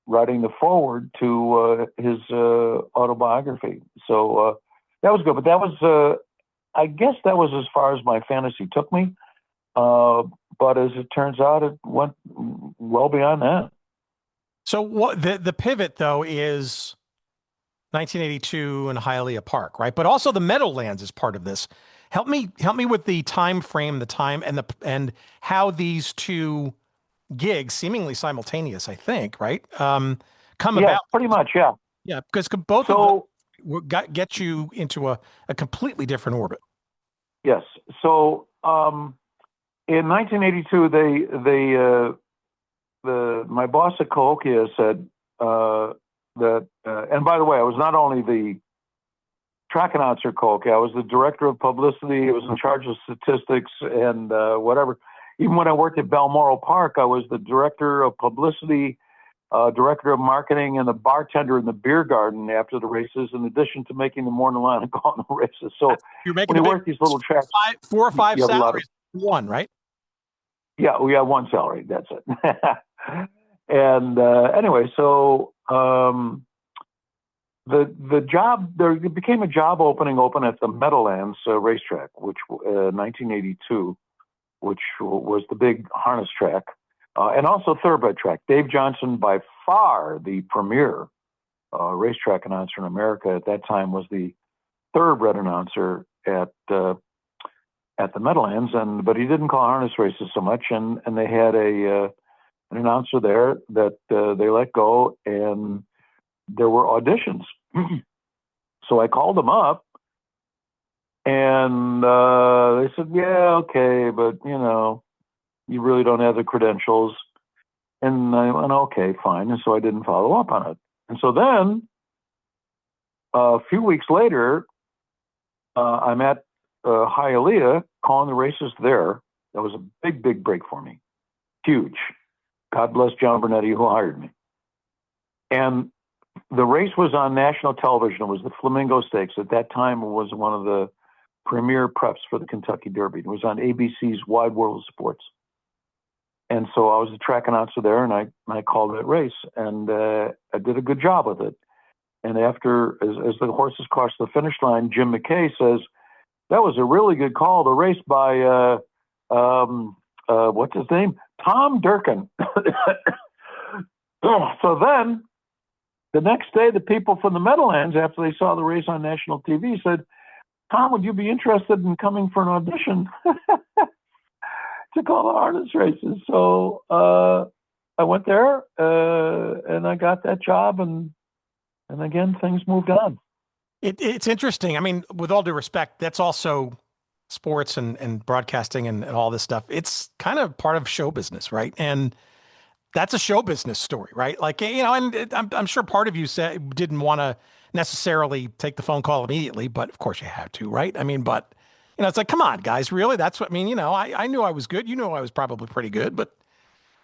writing the foreword to his autobiography. So that was good. But that was, I guess that was as far as my fantasy took me. But as it turns out, it went well beyond that.
So what the pivot, though, is 1982 in Hialeah Park, right? But also the Meadowlands is part of this. Help me with the time frame, the time, and how these two gigs, seemingly simultaneous, I think, right? Come about.
Pretty much, yeah.
Yeah, because both of them get you into a completely different orbit.
Yes. So in 1982, my boss at Cahokia said that, and by the way, I was not only the track announcer at Cahokia, I was the director of publicity. I was in charge of statistics and whatever. Even when I worked at Balmoral Park, I was the director of publicity, director of marketing, and the bartender in the beer garden after the races, in addition to making the morning line and going the races. So
you're making
when you work these little tracks,
4 or 5 salaries, one, right?
Yeah, we have one salary. That's it. And anyway, so the job, there became a job open at the Meadowlands racetrack, which 1982, which was the big harness track, and also thoroughbred track. Dave Johnson, by far the premier racetrack announcer in America at that time, was the thoroughbred announcer at the Meadowlands, but he didn't call harness races so much, and they had an announcer there that they let go, and there were auditions. So I called them up, and they said, yeah, okay, but you really don't have the credentials. And I went, okay, fine. And so I didn't follow up on it. And so then a few weeks later, I'm at Hialeah calling the races there. That was a big, big break for me. Huge. God bless John Bernetti, who hired me. And the race was on national television. It was the Flamingo Stakes. At that time, it was one of the premier preps for the Kentucky Derby. It was on ABC's Wide World of Sports. And so I was the track announcer there, and I called that race, and I did a good job with it. And after, as the horses crossed the finish line, Jim McKay says, "That was a really good call. The race by, what's his name? Tom Durkin." So then, the next day, the people from the Meadowlands, after they saw the race on national TV, said, "Tom, would you be interested in coming for an audition to call the harness races?" So I went there, and I got that job, and again, things moved on.
It's interesting. I mean, with all due respect, that's also sports and broadcasting and all this stuff. It's kind of part of show business, right? And that's a show business story, right? Like, and I'm sure part of you didn't want to necessarily take the phone call immediately, but of course you had to, right? I mean, but it's like, come on, guys, really? That's what I mean. I knew I was good. You knew I was probably pretty good, but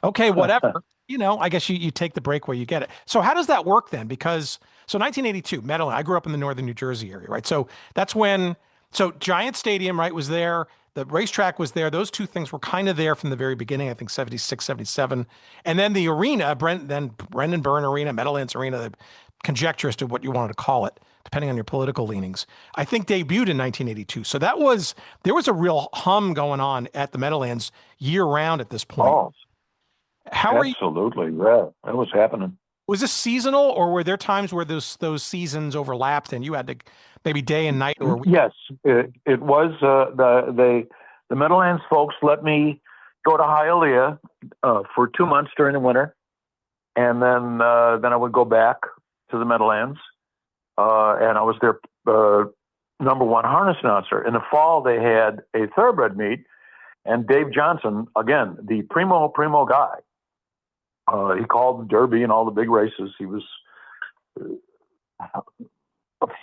okay, whatever. I guess you take the break where you get it. So how does that work then? Because 1982, Meadowland, I grew up in the northern New Jersey area, right? So that's when, Giant Stadium, right, was there. The racetrack was there. Those two things were kind of there from the very beginning, I think 76, 77. And then the arena, Brendan Byrne Arena, Meadowlands Arena, the conjecture as to what you wanted to call it, depending on your political leanings, I think debuted in 1982. So there was a real hum going on at the Meadowlands year round at this point.
Oh, absolutely. Yeah, that was happening.
Was this seasonal, or were there times where those seasons overlapped and you had to maybe day and night or weekend?
Yes, it was. The Meadowlands folks let me go to Hialeah for 2 months during the winter, and then I would go back to the Meadowlands, and I was their number one harness announcer. In the fall, they had a thoroughbred meet, and Dave Johnson, again, the primo guy. He called the Derby and all the big races. He was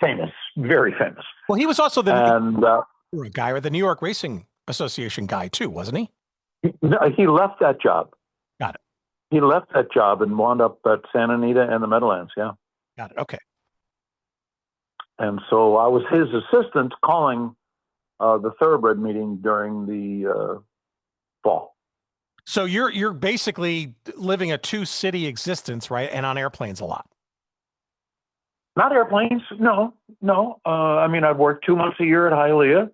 famous, very famous.
Well, he was also the guy, or the New York Racing Association guy too, wasn't he?
He left that job.
Got it.
He left that job and wound up at Santa Anita and the Meadowlands. Yeah.
Got it. Okay.
And so I was his assistant calling the thoroughbred meeting during the fall.
So you're basically living a two-city existence, right? And on airplanes a lot.
Not airplanes. No. I mean, I'd work 2 months a year at Hialeah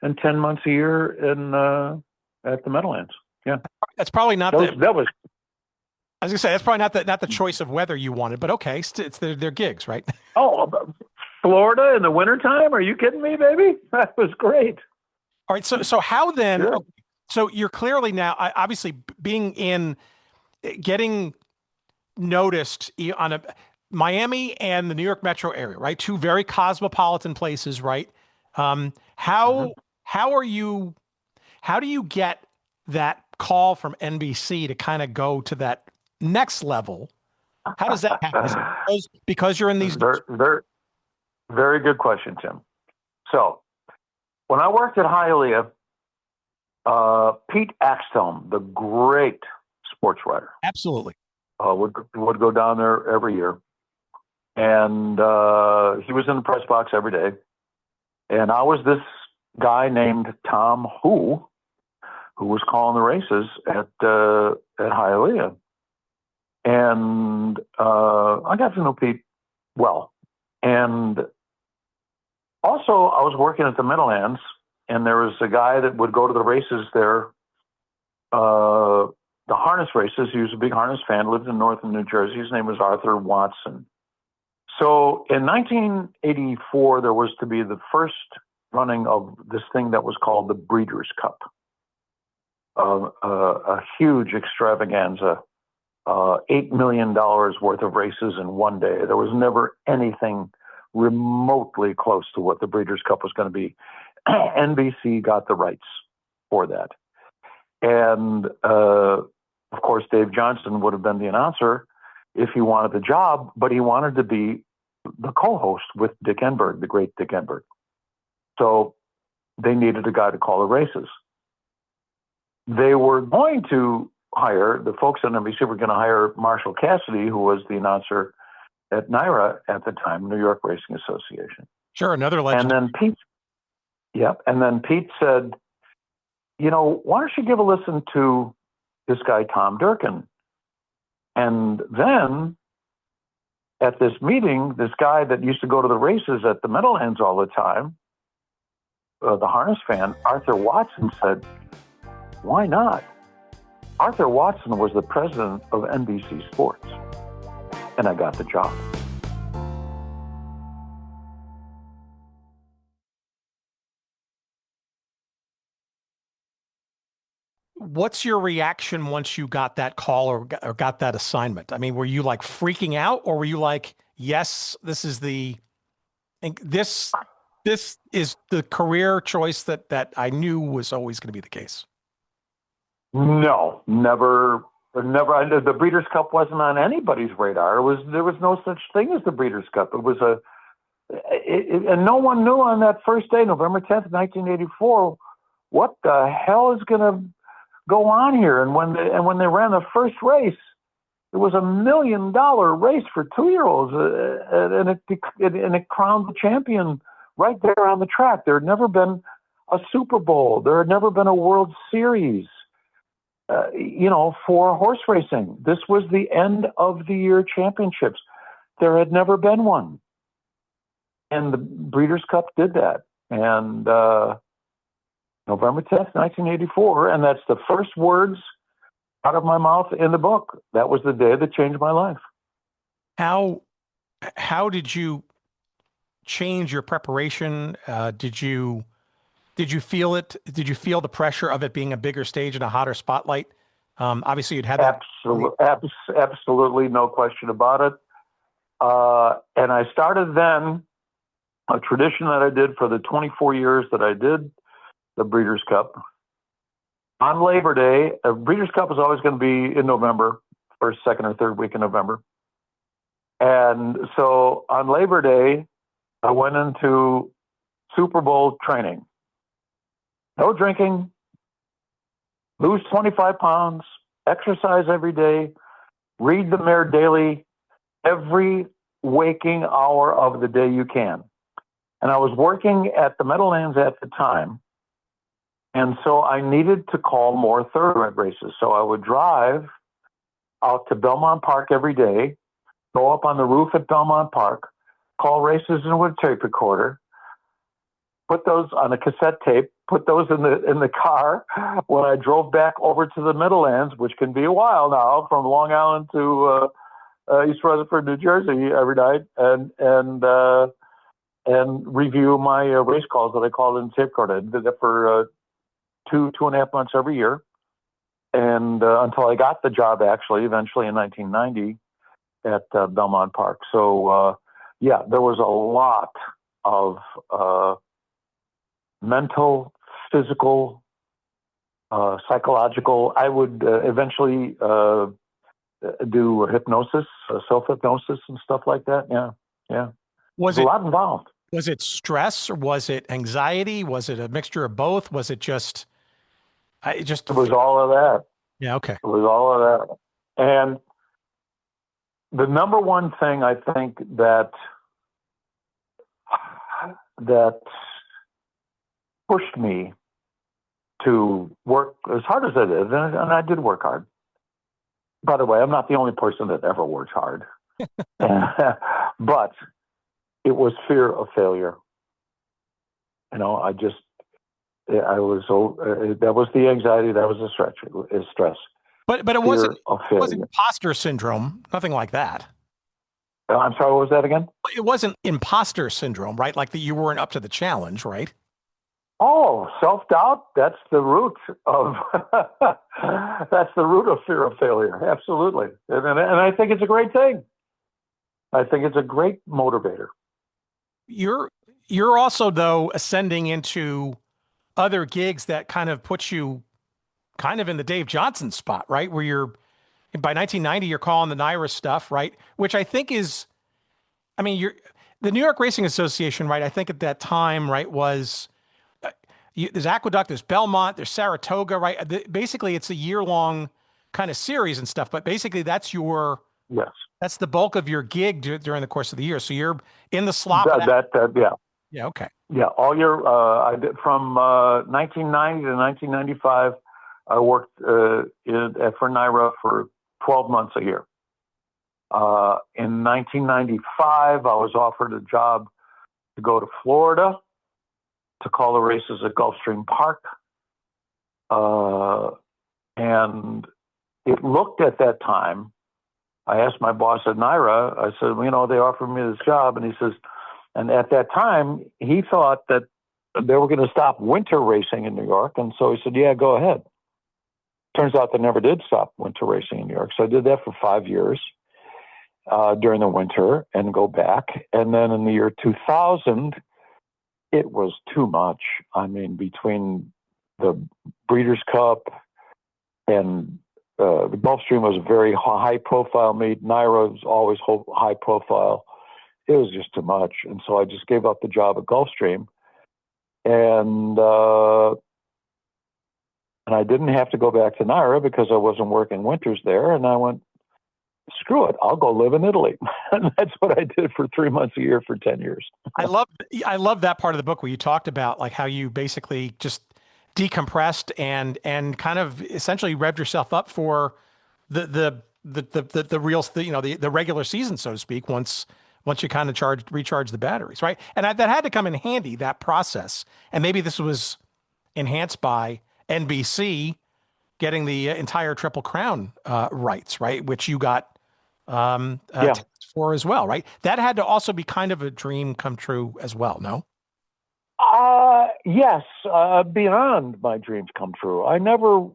and 10 months a year at the Meadowlands. Yeah.
That's probably not
that was.
I was gonna say that's probably not the choice of weather you wanted, but okay, it's their gigs, right?
Oh, Florida in the wintertime? Are you kidding me, baby? That was great.
All right. So how then?
Sure.
So you're clearly now, obviously, getting noticed on Miami and the New York metro area, right? Two very cosmopolitan places, right? How do you get that call from NBC to kind of go to that next level? How does that happen? Because you're in these.
Very, very, very good question, Tim. So when I worked at Hialeah, Pete Axthelm, the great sports writer,
absolutely,
would go down there every year, and he was in the press box every day. And I was this guy named Tom who was calling the races at Hialeah, and I got to know Pete well. And also, I was working at the Meadowlands. And there was a guy that would go to the races there, the harness races. He was a big harness fan, lived in northern New Jersey. His name was Arthur Watson. So in 1984, there was to be the first running of this thing that was called the Breeders Cup, a huge extravaganza, $8 million worth of races in one day. There was never anything remotely close to what the Breeders' Cup was going to be. NBC got the rights for that. And, of course, Dave Johnson would have been the announcer if he wanted the job, but he wanted to be the co-host with Dick Enberg, the great Dick Enberg. So they needed a guy to call the races. They were going to hire, the folks at NBC were going to hire Marshall Cassidy, who was the announcer at NYRA at the time, New York Racing Association.
Sure, another legend.
And then Pete said, why don't you give a listen to this guy, Tom Durkin? And then at this meeting, this guy that used to go to the races at the Meadowlands all the time, the harness fan, Arthur Watson, said, "Why not?" Arthur Watson was the president of NBC Sports, and I got the job.
What's your reaction once you got that call or got that assignment? I mean, were you like freaking out, or were you like, yes, this is the career choice that I knew was always going to be the case?
No, never. The Breeders' Cup wasn't on anybody's radar. There was no such thing as the Breeders' Cup. It was and no one knew on that first day, November 10th, 1984, what the hell is going to go on here. And when they ran the first race, it was $1 million race for 2-year-olds, and it crowned the champion right there on the track. There had never been a Super Bowl. There had never been a World Series, for horse racing. This was the end of the year championships. There had never been one. And the Breeders' Cup did that. And November 10th, 1984, and that's the first words out of my mouth in the book. That was the day that changed my life.
How did you change your preparation? Did you feel it? Did you feel the pressure of it being a bigger stage and a hotter spotlight? Obviously, you'd had that.
Absolutely, no question about it. And I started then a tradition that I did for the 24 years that I did the Breeders' Cup. On Labor Day, a Breeders' Cup is always going to be in November, first, second, or third week in November. And so on Labor Day, I went into Super Bowl training. No drinking, lose 25 pounds, exercise every day, read the mare daily, every waking hour of the day you can. And I was working at the Meadowlands at the time. And so I needed to call more thoroughbred races. So I would drive out to Belmont Park every day, go up on the roof at Belmont Park, call races in a tape recorder, put those on a cassette tape, put those in the car when I drove back over to the Meadowlands, which can be a while now, from Long Island to East Rutherford, New Jersey, every night, and review my race calls that I called in tape recorder. I did that for 2.5 months every year, and until I got the job, actually, eventually in 1990 at Belmont Park. So, there was a lot of mental, physical, psychological. I would eventually do hypnosis, self-hypnosis and stuff like that. Yeah.
Was
There's
it
a lot involved?
Was it stress, or was it anxiety? Was it a mixture of both? Was it just...
It was all of that.
Yeah, okay.
It was all of that. And the number one thing I think that pushed me to work as hard as I did, and I did work hard. By the way, I'm not the only person that ever worked hard. But it was fear of failure. That was the anxiety, that was the stress.
But it wasn't imposter syndrome, nothing like that.
I'm sorry, what was that again?
It wasn't imposter syndrome, right? Like that you weren't up to the challenge, right?
Oh, self-doubt, that's the root of fear of failure. Absolutely. And I think it's a great thing. I think it's a great motivator.
You're also, though, ascending into other gigs that kind of put you kind of in the Dave Johnson spot, right? Where by 1990, you're calling the NYRA stuff, right? Which I think is, the New York Racing Association, right? I think at that time, right, was, there's Aqueduct, there's Belmont, there's Saratoga, right? Basically, it's a year-long kind of series and stuff, but basically that's that's the bulk of your gig during the course of the year. So you're in the slop.
Yeah.
Yeah. Okay.
Yeah. All year, I did from 1990 to 1995. I worked for NYRA for 12 months a year. In 1995, I was offered a job to go to Florida to call the races at Gulfstream Park. And it looked at that time, I asked my boss at NYRA, I said, you know, they offered me this job. And he says, and at that time, he thought that they were going to stop winter racing in New York. And so he said, yeah, go ahead. Turns out they never did stop winter racing in New York. So I did that for 5 years during the winter and go back. And then in the year 2000, it was too much. I mean, between the Breeders Cup and the Gulfstream was a very high-profile meet. NYRA was always high-profile. It was just too much. And so I just gave up the job at Gulfstream. And I didn't have to go back to NYRA because I wasn't working winters there. And I went, screw it, I'll go live in Italy. And that's what I did for 3 months a year for 10 years.
I love that part of the book where you talked about like how you basically just decompressed and kind of essentially revved yourself up for the real, the regular season, so to speak, once you kind of recharge the batteries, right? And that had to come in handy, that process. And maybe this was enhanced by NBC getting the entire Triple Crown rights, right? Which you got for as well, right? That had to also be kind of a dream come true as well, no?
Yes, beyond my dreams come true. I never,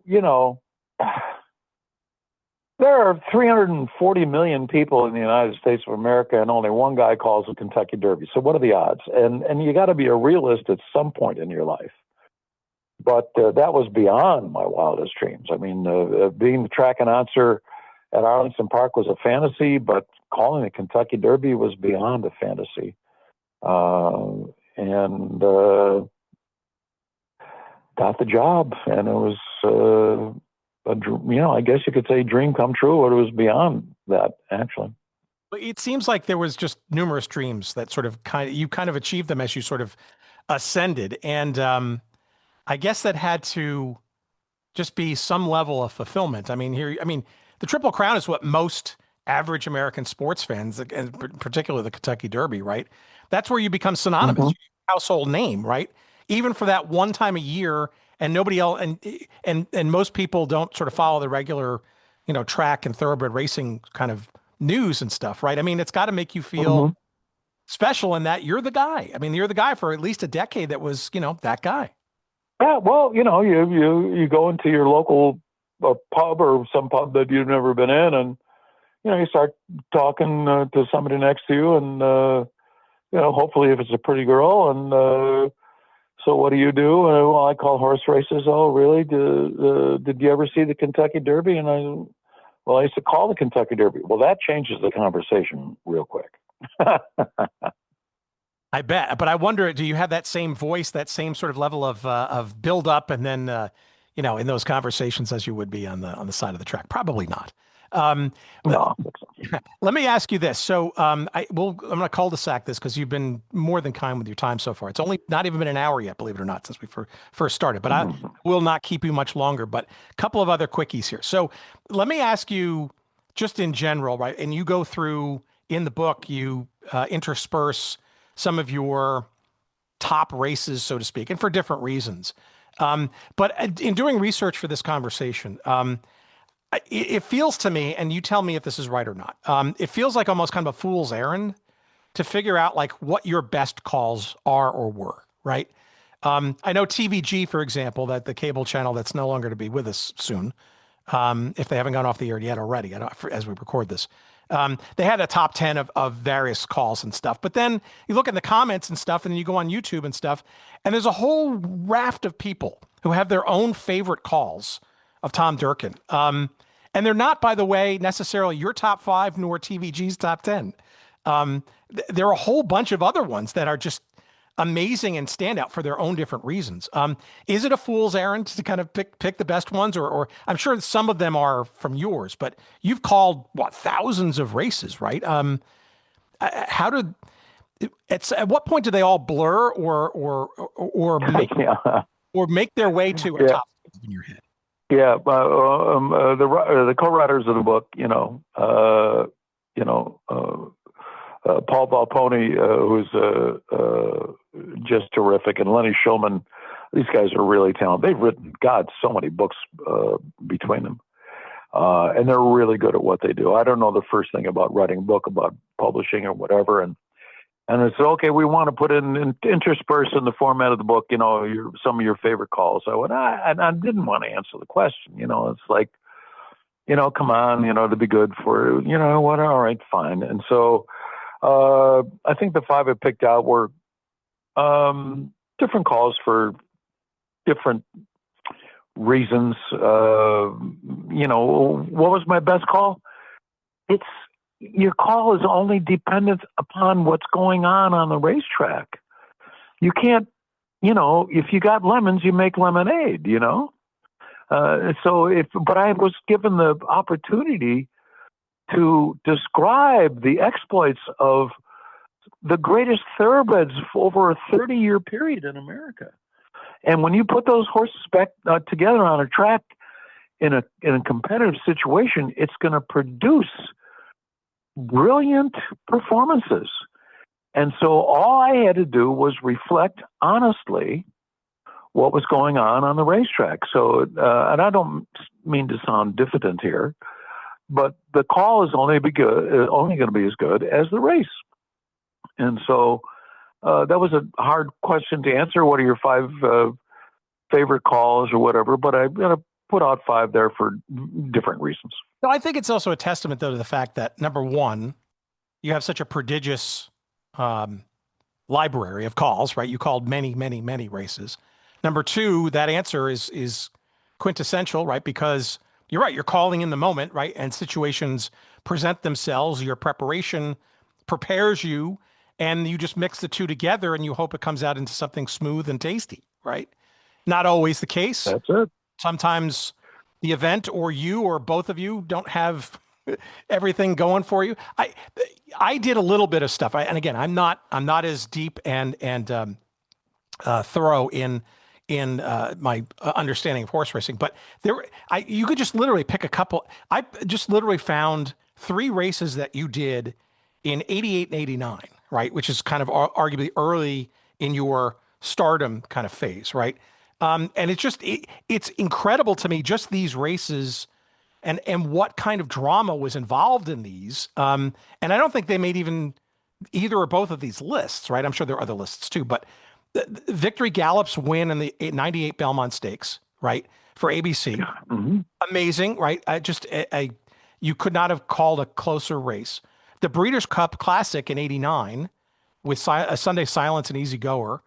there are 340 million people in the United States of America, and only one guy calls the Kentucky Derby. So what are the odds? And you got to be a realist at some point in your life. But that was beyond my wildest dreams. I mean, being the track announcer at Arlington Park was a fantasy, but calling the Kentucky Derby was beyond a fantasy. And got the job, and it was, I guess you could say dream come true, but it was beyond that, actually.
It seems like there was just numerous dreams that sort of you kind of achieved them as you sort of ascended. And I guess that had to just be some level of fulfillment. I mean, the Triple Crown is what most average American sports fans, and particularly the Kentucky Derby, right? That's where you become synonymous, household name, right? Even for that one time a year, and nobody else, and most people don't sort of follow the regular, track and thoroughbred racing kind of news and stuff, right? I mean, it's got to make you feel special in that you're the guy. I mean, you're the guy for at least a decade that was, that guy.
Yeah, well, you go into your local pub or some pub that you've never been in, and you start talking to somebody next to you, and hopefully if it's a pretty girl, and so what do you do? Well, I call horse races. Oh, really? Did you ever see the Kentucky Derby? And I used to call the Kentucky Derby. Well, that changes the conversation real quick.
I bet. But I wonder, do you have that same voice, that same sort of level of build up, and then in those conversations as you would be on the side of the track? Probably not.
No.
Let me ask you this. So I'm going to cul-de-sac this because you've been more than kind with your time so far. It's only not even been an hour yet, believe it or not, since we first started. But I will not keep you much longer. But a couple of other quickies here. So let me ask you just in general, right? And you go through in the book, you intersperse some of your top races, so to speak, and for different reasons. But in doing research for this conversation, it feels to me, and you tell me if this is right or not, it feels like almost kind of a fool's errand to figure out like what your best calls are or were, right? I know TVG, for example, that the cable channel that's no longer to be with us soon, if they haven't gone off the air yet already, as we record this, they had a top 10 of various calls and stuff. But then you look at the comments and stuff, and then you go on YouTube and stuff, and there's a whole raft of people who have their own favorite calls of Tom Durkin. And they're not, by the way, necessarily your top 5 nor TVG's top 10. There are a whole bunch of other ones that are just amazing and stand out for their own different reasons. Is it a fool's errand to kind of pick the best ones? Or I'm sure some of them are from yours, but you've called, thousands of races, right? At what point do they all blur or make their way to a top in your head?
Yeah, the co-writers of the book, Paul Balponi, who's just terrific, and Lenny Shulman. These guys are really talented. They've written, so many books between them. And they're really good at what they do. I don't know the first thing about writing a book, about publishing or whatever. And I said, okay, we want to put in intersperse in the format of the book, some of your favorite calls. I went, I didn't want to answer the question. It's like, come on, to be good for, what? All right, fine. And so I think the 5 I picked out were different calls for different reasons. What was my best call? Your call is only dependent upon what's going on the racetrack. You can't, if you got lemons, you make lemonade, but I was given the opportunity to describe the exploits of the greatest thoroughbreds over a 30-year period in America. And when you put those horses back together on a track in a competitive situation, it's going to produce brilliant performances. And so all I had to do was reflect honestly what was going on the racetrack. So, and I don't mean to sound diffident here, but the call is only going to be as good as the race. And so that was a hard question to answer. What are your 5 favorite calls or whatever? But I'm going to put out 5 there for different reasons.
No, I think it's also a testament, though, to the fact that, number one, you have such a prodigious library of calls, right? You called many, many, many races. Number two, that answer is quintessential, right? Because you're right, you're calling in the moment, right? And situations present themselves. Your preparation prepares you, and you just mix the two together, and you hope it comes out into something smooth and tasty, right? Not always the case.
That's it.
Sometimes the event or you or both of you don't have everything going for you. I did a little bit of stuff. And again, I'm not as deep and thorough in my understanding of horse racing, but you could just literally pick a couple. I just literally found 3 races that you did in 88 and 89, right? Which is kind of arguably early in your stardom kind of phase, right? And it's incredible to me, just these races and what kind of drama was involved in these. And I don't think they made either or both of ththese lists, right? I'm sure there are other lists too, but Victory Gallop's win in the 98 Belmont Stakes, right? For ABC.
Mm-hmm.
Amazing, right? You could not have called a closer race. The Breeders' Cup Classic in 89 with Sunday Silence and Easy Goer.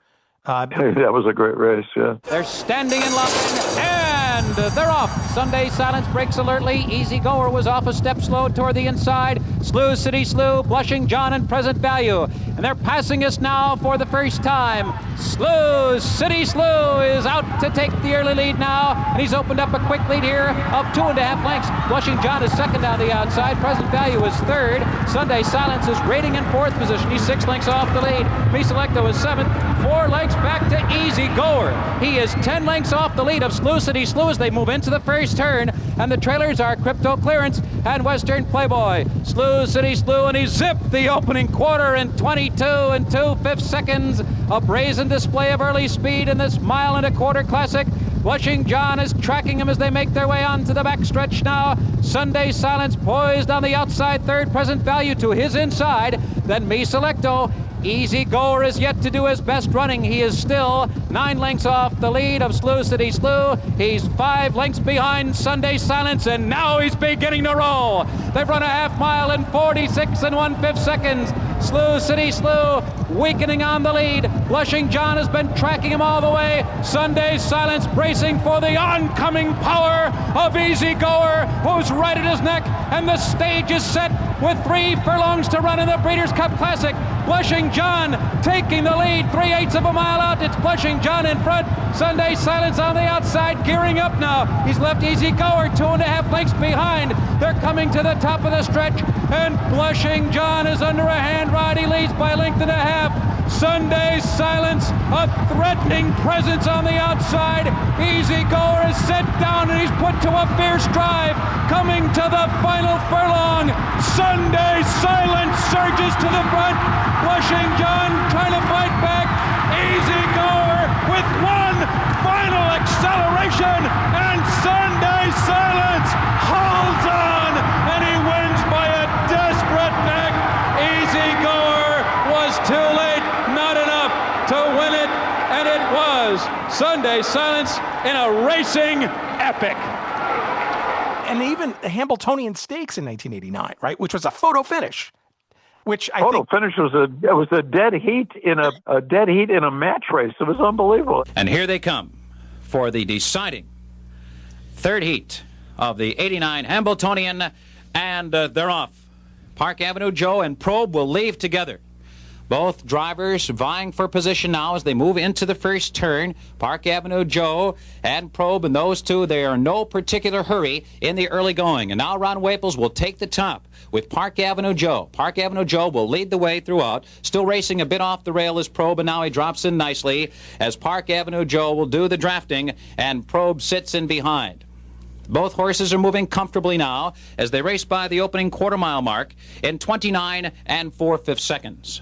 That was a great race, yeah.
They're standing in line, and they're off. Sunday Silence breaks alertly. Easy Goer was off a step slow toward the inside. Slew City Slew, Blushing John, and Present Value. And they're passing us now for the first time. Slew City Slew is out to take the early lead now, and he's opened up a quick lead here of 2.5 lengths. Blushing John is second down the outside. Present Value is third. Sunday Silence is rating in 4th position. He's 6 lengths off the lead. Me Selecto is 7th. 4 lengths back to Easy Goer. He is 10 lengths off the lead of Slew City Slew as they move into the first turn, and the trailers are Crypto Clearance and Western Playboy. Slew City Slew, and he zipped the opening quarter in 22 and 2/5 seconds. A brazen display of early speed in this 1.25 mile classic. Blushing John is tracking him as they make their way onto the backstretch now. Sunday Silence poised on the outside third. Present Value to his inside. Then Me Selecto. Easy Goer is yet to do his best running. He is still 9 lengths off the lead of Slew City Slew. He's 5 lengths behind Sunday Silence, and now he's beginning to roll. They've run a half mile in 46 and 1/5 seconds. Slew City Slew weakening on the lead. Blushing John has been tracking him all the way. Sunday Silence bracing for the oncoming power of Easy Goer, who's right at his neck, and the stage is set with 3 furlongs to run in the Breeders' Cup Classic. Blushing John taking the lead 3/8 of a mile out. It's Blushing John in front. Sunday Silence on the outside, gearing up now. He's left Easy Goer 2.5 lengths behind. They're coming to the top of the stretch, and Blushing John is under a hand ride. He leads by 1.5 lengths. Sunday Silence, a threatening presence on the outside. Easy Goer is set down, and he's put to a fierce drive. Coming to the final furlong, Sunday Silence surges to the front. Blushing John trying to fight back. Easy Goer with one final acceleration, and Sunday Silence holds on, and he wins by a desperate neck. Easy Goer was too late, not enough to win it, and it was Sunday Silence in a racing epic.
And even the Hambletonian Stakes in 1989, right, which was a photo finish, which I
Photo
think
finish was a dead heat in a dead heat in a match race. It was unbelievable.
And here they come for the deciding third heat of the 89 Hambletonian, and they're off. Park Avenue Joe and Probe will leave together. Both drivers vying for position now as they move into the first turn. Park Avenue Joe and Probe, and those two, they are in no particular hurry in the early going. And now Ron Waples will take the top with Park Avenue Joe. Park Avenue Joe will lead the way throughout, still racing a bit off the rail as Probe, and now he drops in nicely as Park Avenue Joe will do the drafting, and Probe sits in behind. Both horses are moving comfortably now as they race by the opening quarter-mile mark in 29 4/5 seconds.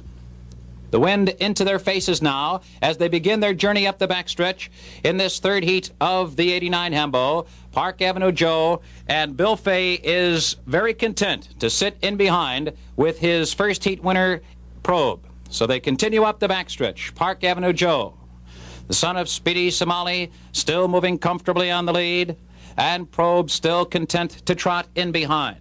The wind into their faces now as they begin their journey up the backstretch in this third heat of the 89 Hambo. Park Avenue Joe, and Bill Fay is very content to sit in behind with his first heat winner, Probe. So they continue up the backstretch. Park Avenue Joe, the son of Speedy Somali, still moving comfortably on the lead, and Probe still content to trot in behind.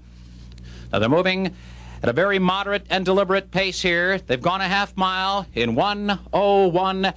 Now they're moving at a very moderate and deliberate pace here. They've gone a half mile in 1:01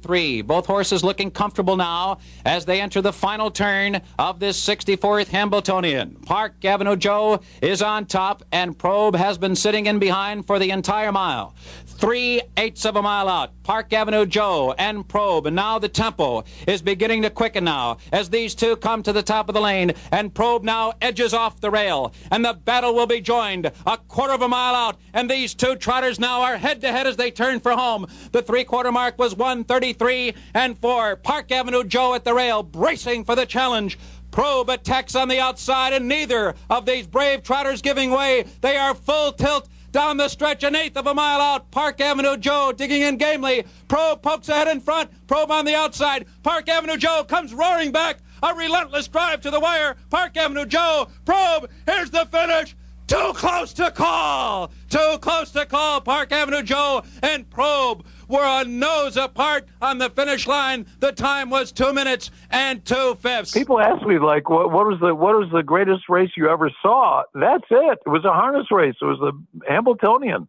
3. Both horses looking comfortable now as they enter the final turn of this 64th Hambletonian. Park Avenue Joe is on top, and Probe has been sitting in behind for the entire mile. 3/8 of a mile out. Park Avenue Joe and Probe, and now the tempo is beginning to quicken now as these two come to the top of the lane, and Probe now edges off the rail, and the battle will be joined a quarter of a mile out, and these two trotters now are head-to-head as they turn for home. The three-quarter mark was 1:33 4. Park Avenue Joe at the rail, bracing for the challenge. Probe attacks on the outside, and neither of these brave trotters giving way. They are full tilt down the stretch, 1/8 of a mile out. Park Avenue Joe digging in gamely. Probe pokes ahead in front. Probe on the outside. Park Avenue Joe comes roaring back. A relentless drive to the wire. Park Avenue Joe. Probe. Here's the finish. Too close to call. Too close to call. Park Avenue Joe and Probe were a nose apart on the finish line. The time was 2 minutes and 2/5.
People ask me, like, what was the greatest race you ever saw? That's it. It was a harness race. It was the Hambletonian.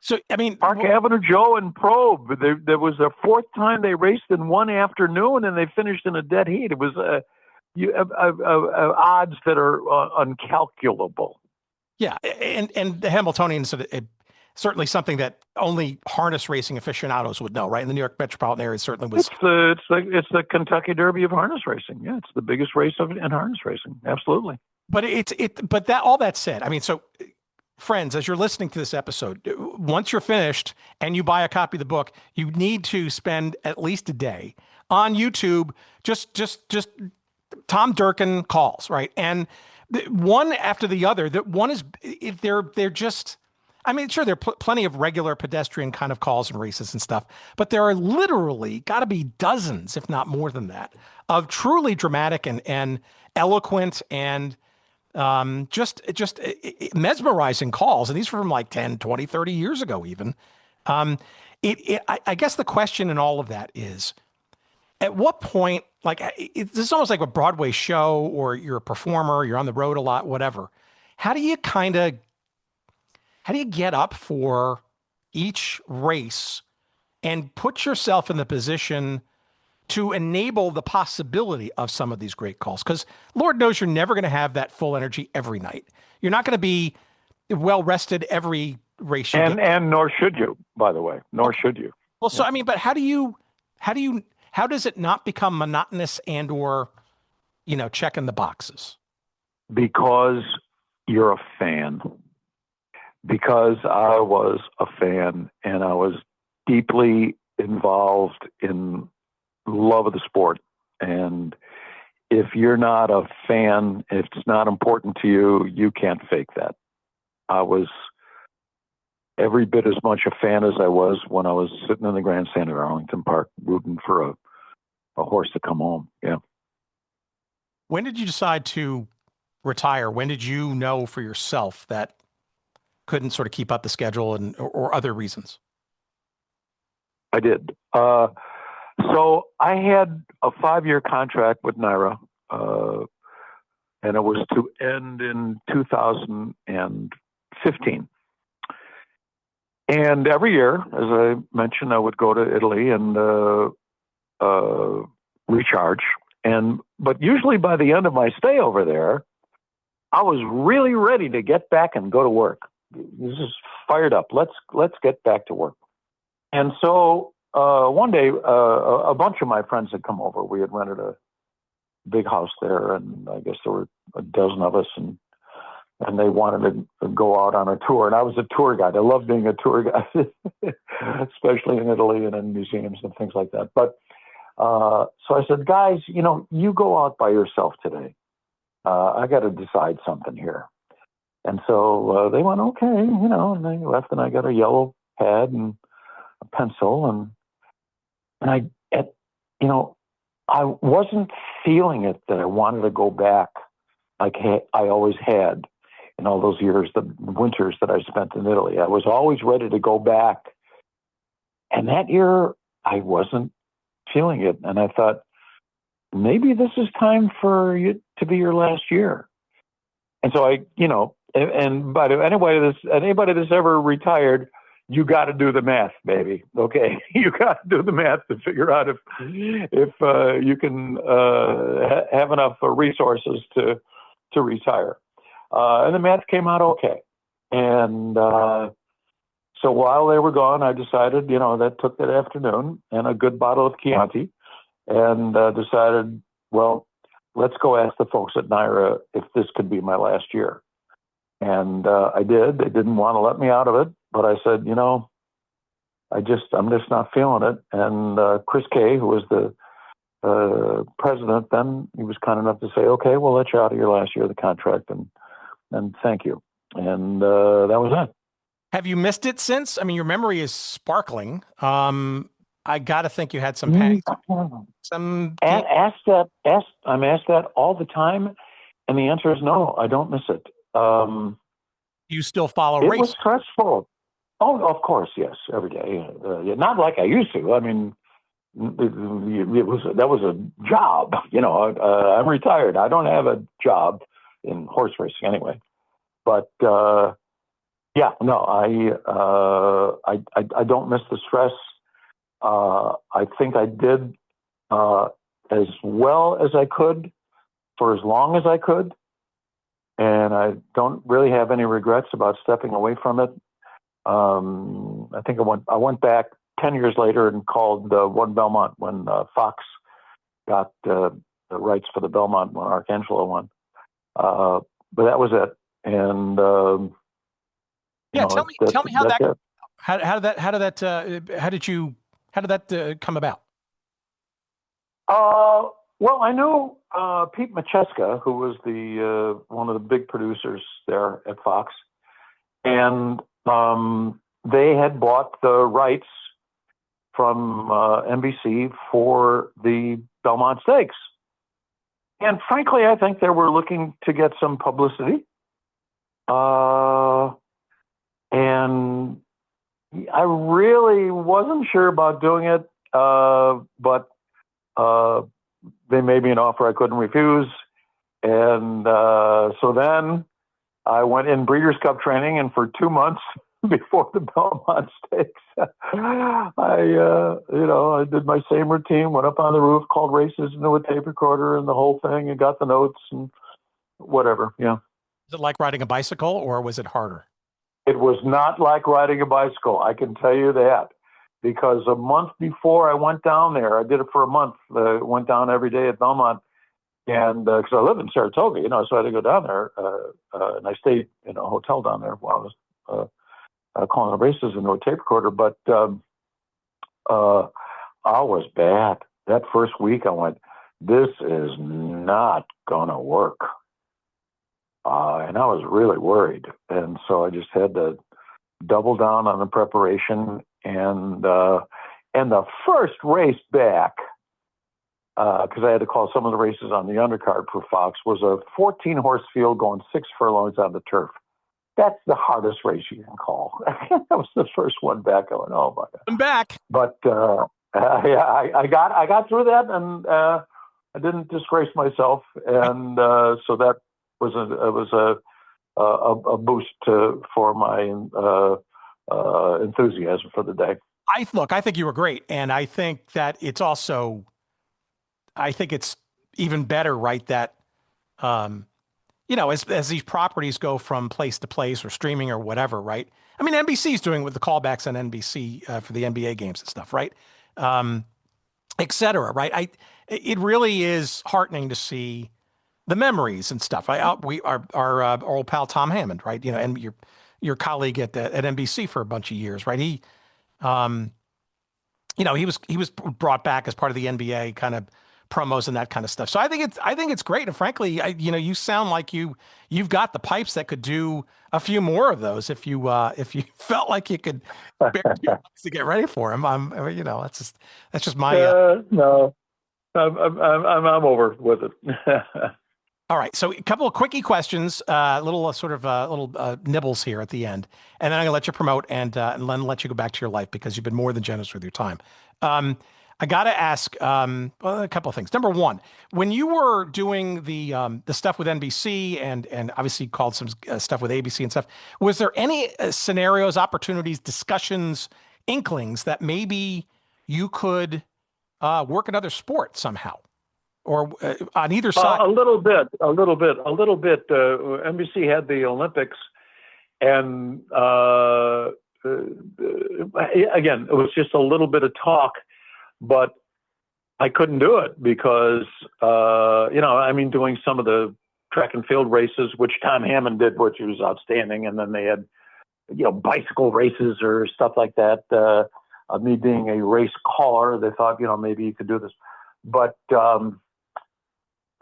so. I mean,
Park Avenue Joe and Probe. There was a fourth time they raced in one afternoon, and they finished in a dead heat. It was odds that are uncalculable.
yeah, and the Hambletonians certainly something that only harness racing aficionados would know, right? In the New York metropolitan area, it certainly was.
It's the Kentucky Derby of harness racing. Yeah, it's the biggest race in harness racing. Absolutely.
But But that all that said, I mean, so friends, as you're listening to this episode, once you're finished and you buy a copy of the book, you need to spend at least a day on YouTube. Just Tom Durkin calls, right? And one after the other. That one is they're just. I mean, sure, there are plenty of regular pedestrian kind of calls and races and stuff, but there are literally got to be dozens, if not more than that, of truly dramatic and eloquent and just mesmerizing calls. And these were from like 10, 20, 30 years ago even. I guess the question in all of that is, at what point, like, this is almost like a Broadway show, or you're a performer, you're on the road a lot, whatever. How do you get up for each race and put yourself in the position to enable the possibility of some of these great calls? Because Lord knows you're never going to have that full energy every night. You're not going to be well rested every race.
And nor should you, by the way, nor should you.
Well, so, I mean, but how does it not become monotonous and or, checking the boxes?
Because you're a fan. Because I was a fan, and I was deeply involved in love of the sport. And if you're not a fan, if it's not important to you, you can't fake that. I was every bit as much a fan as I was when I was sitting in the grandstand at Arlington Park rooting for a horse to come home. Yeah.
When did you decide to retire? When did you know for yourself that couldn't sort of keep up the schedule or other reasons?
I did. So I had a 5-year contract with NYRA, and it was to end in 2015. And every year, as I mentioned, I would go to Italy and recharge. But usually by the end of my stay over there, I was really ready to get back and go to work. This is fired up. Let's get back to work. And so one day, a bunch of my friends had come over. We had rented a big house there, and I guess there were a dozen of us, and they wanted to go out on a tour. And I was a tour guide. I love being a tour guide, especially in Italy and in museums and things like that. But so I said, guys, you go out by yourself today. I got to decide something here. And so they went, okay, and they left, and I got a yellow pad and a pencil, and I wasn't feeling it that I wanted to go back like I always had in all those years, the winters that I spent in Italy. I was always ready to go back. And that year, I wasn't feeling it. And I thought, maybe this is time for you to be your last year. And so but anybody that's ever retired, you got to do the math, baby. Okay, you got to do the math to figure out if you can have enough resources to retire. And the math came out okay. And so while they were gone, I decided, that took that afternoon and a good bottle of Chianti, and decided, well, let's go ask the folks at NYRA if this could be my last year. And I did. They didn't want to let me out of it, but I said, I'm just not feeling it. And Chris Kay, who was the president then, he was kind enough to say, okay, we'll let you out of your last year of the contract, and thank you. And that was it.
Have you missed it since? I mean, your memory is sparkling. I got to think you had some pangs. I'm asked that all the time, and the answer is no. I don't miss it. You still follow
racing? It was stressful. Oh, of course, yes, every day. Not like I used to. I mean, that was a job. I'm retired. I don't have a job in horse racing anyway. But I don't miss the stress. I think I did as well as I could for as long as I could. And I don't really have any regrets about stepping away from it. I think I went back 10 years later and called one Belmont when Fox got the rights for the Belmont when Arcangelo won. But that was it. And
tell me how did that come about?
Well, I knew Pete Macheska, who was the one of the big producers there at Fox, and they had bought the rights from NBC for the Belmont Stakes. And frankly, I think they were looking to get some publicity. And I really wasn't sure about doing it, but they made me an offer I couldn't refuse. And so then I went in Breeders Cup training, and for 2 months before the Belmont Stakes, I did my same routine, went up on the roof, called races into a tape recorder and the whole thing, and got the notes and whatever. Yeah.
Is it like riding a bicycle, or was it harder?
It was not like riding a bicycle. I can tell you that, because a month before I went down there, I did it for a month. Went down every day at Belmont, and because I live in Saratoga, so I had to go down there, and I stayed in a hotel down there while I was calling the races into a tape recorder. But I was bad. That first week I went, this is not going to work. And I was really worried. And so I just had to double down on the preparation, and the first race back, because I had to call some of the races on the undercard for Fox, was a 14-horse field going 6 furlongs on the turf. That's the hardest race you can call. That was the first one back. I went, oh my God.
I'm back.
But yeah, I got through that, and I didn't disgrace myself, and so that was a boost for my enthusiasm for the day.
I think you were great, and I think that it's also, I think it's even better, right? That as these properties go from place to place or streaming or whatever, right? I mean, NBC's doing with the callbacks on NBC for the NBA games and stuff, right? Et cetera, right? It really is heartening to see the memories and stuff. Our old pal Tom Hammond, right? And your colleague at NBC for a bunch of years, right? He was brought back as part of the NBA kind of promos and that kind of stuff. So I think it's great. And frankly, you sound like you've got the pipes that could do a few more of those if you felt like you could bear to get ready for him. That's just my
no, I'm over with it.
All right. So a couple of quickie questions, little nibbles here at the end, and then I'm gonna let you promote and then let you go back to your life because you've been more than generous with your time. I got to ask a couple of things. Number one, when you were doing the stuff with NBC and obviously called some stuff with ABC and stuff, was there any scenarios, opportunities, discussions, inklings that maybe you could work another sport somehow, or on either side?
A little bit. NBC had the Olympics, and again, it was just a little bit of talk. But I couldn't do it because, doing some of the track and field races, which Tom Hammond did, which was outstanding. And then they had, bicycle races or stuff like that. Me being a race caller, they thought, maybe you could do this. But it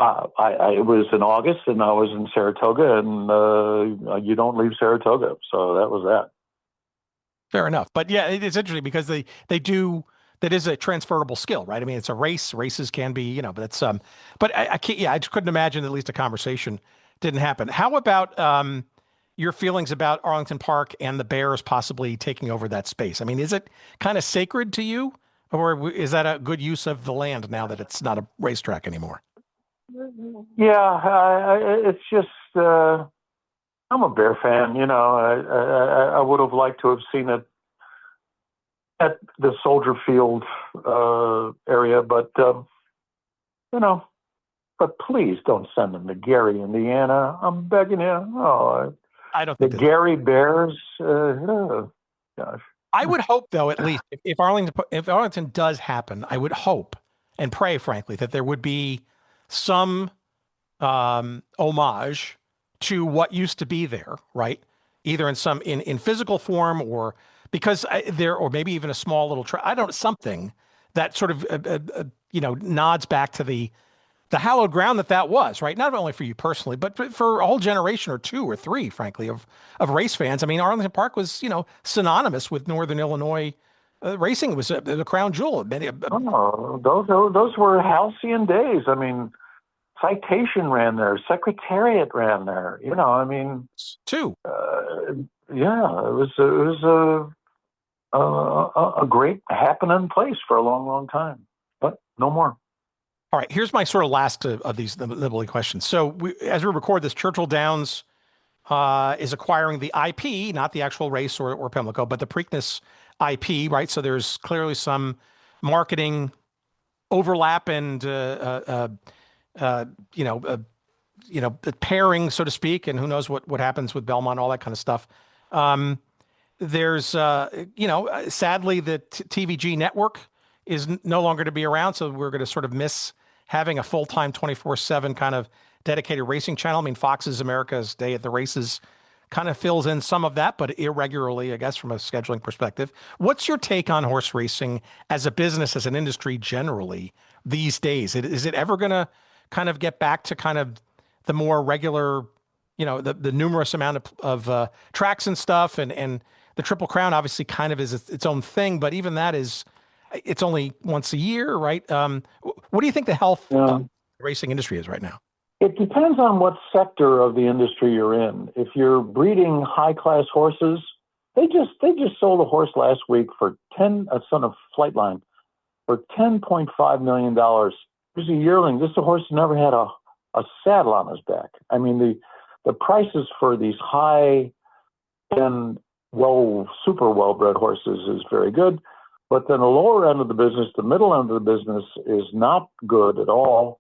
was in August and I was in Saratoga, and you don't leave Saratoga. So that was that.
Fair enough. But yeah, it's interesting because they do. That is a transferable skill, right? I mean, it's a race. Races can be, but it's but I can't. Yeah, I just couldn't imagine at least a conversation didn't happen. How about your feelings about Arlington Park and the Bears possibly taking over that space? I mean, is it kind of sacred to you, or is that a good use of the land now that it's not a racetrack anymore?
Yeah, it's just I'm a Bear fan. I would have liked to have seen it at the Soldier Field area, but but please don't send them to Gary, Indiana. I'm begging you. Oh,
I don't
the
think
Gary Bears. Gosh.
I would hope, though, at least if Arlington does happen, I would hope and pray, frankly, that there would be some homage to what used to be there, right? Either in physical form or. Because or maybe even a small little, something that sort of, nods back to the hallowed ground that was, right? Not only for you personally, but for a whole generation or two or three, frankly, of race fans. I mean, Arlington Park was, synonymous with Northern Illinois racing. It was the crown jewel.
Those were halcyon days. I mean, Citation ran there, Secretariat ran there.
Too.
Yeah, it was a great happening place for a long, long time, but no more.
All right, here's my sort of last of these nibbly questions. So as we record this, Churchill Downs is acquiring the IP, not the actual race or Pimlico, but the Preakness IP, right? So there's clearly some marketing overlap and pairing, so to speak, and who knows what happens with Belmont, all that kind of stuff. There's, sadly, the TVG network is no longer to be around, so we're going to sort of miss having a full-time 24/7 kind of dedicated racing channel. I mean, Fox's America's Day at the Races kind of fills in some of that, but irregularly, I guess, from a scheduling perspective. What's your take on horse racing as a business, as an industry generally these days? Is it ever going to kind of get back to kind of the more regular, the numerous amount of tracks and stuff and the Triple Crown obviously kind of is its own thing, but even that it's only once a year, right? What do you think the health of the racing industry is right now?
It depends on what sector of the industry you're in. If you're breeding high-class horses, they just sold a horse last week for a son of Flightline, for $10.5 million. Here's a yearling. This is a horse who never had a saddle on his back. I mean, the prices for these high-end, super well-bred horses is very good. But then the lower end of the business, the middle end of the business is not good at all.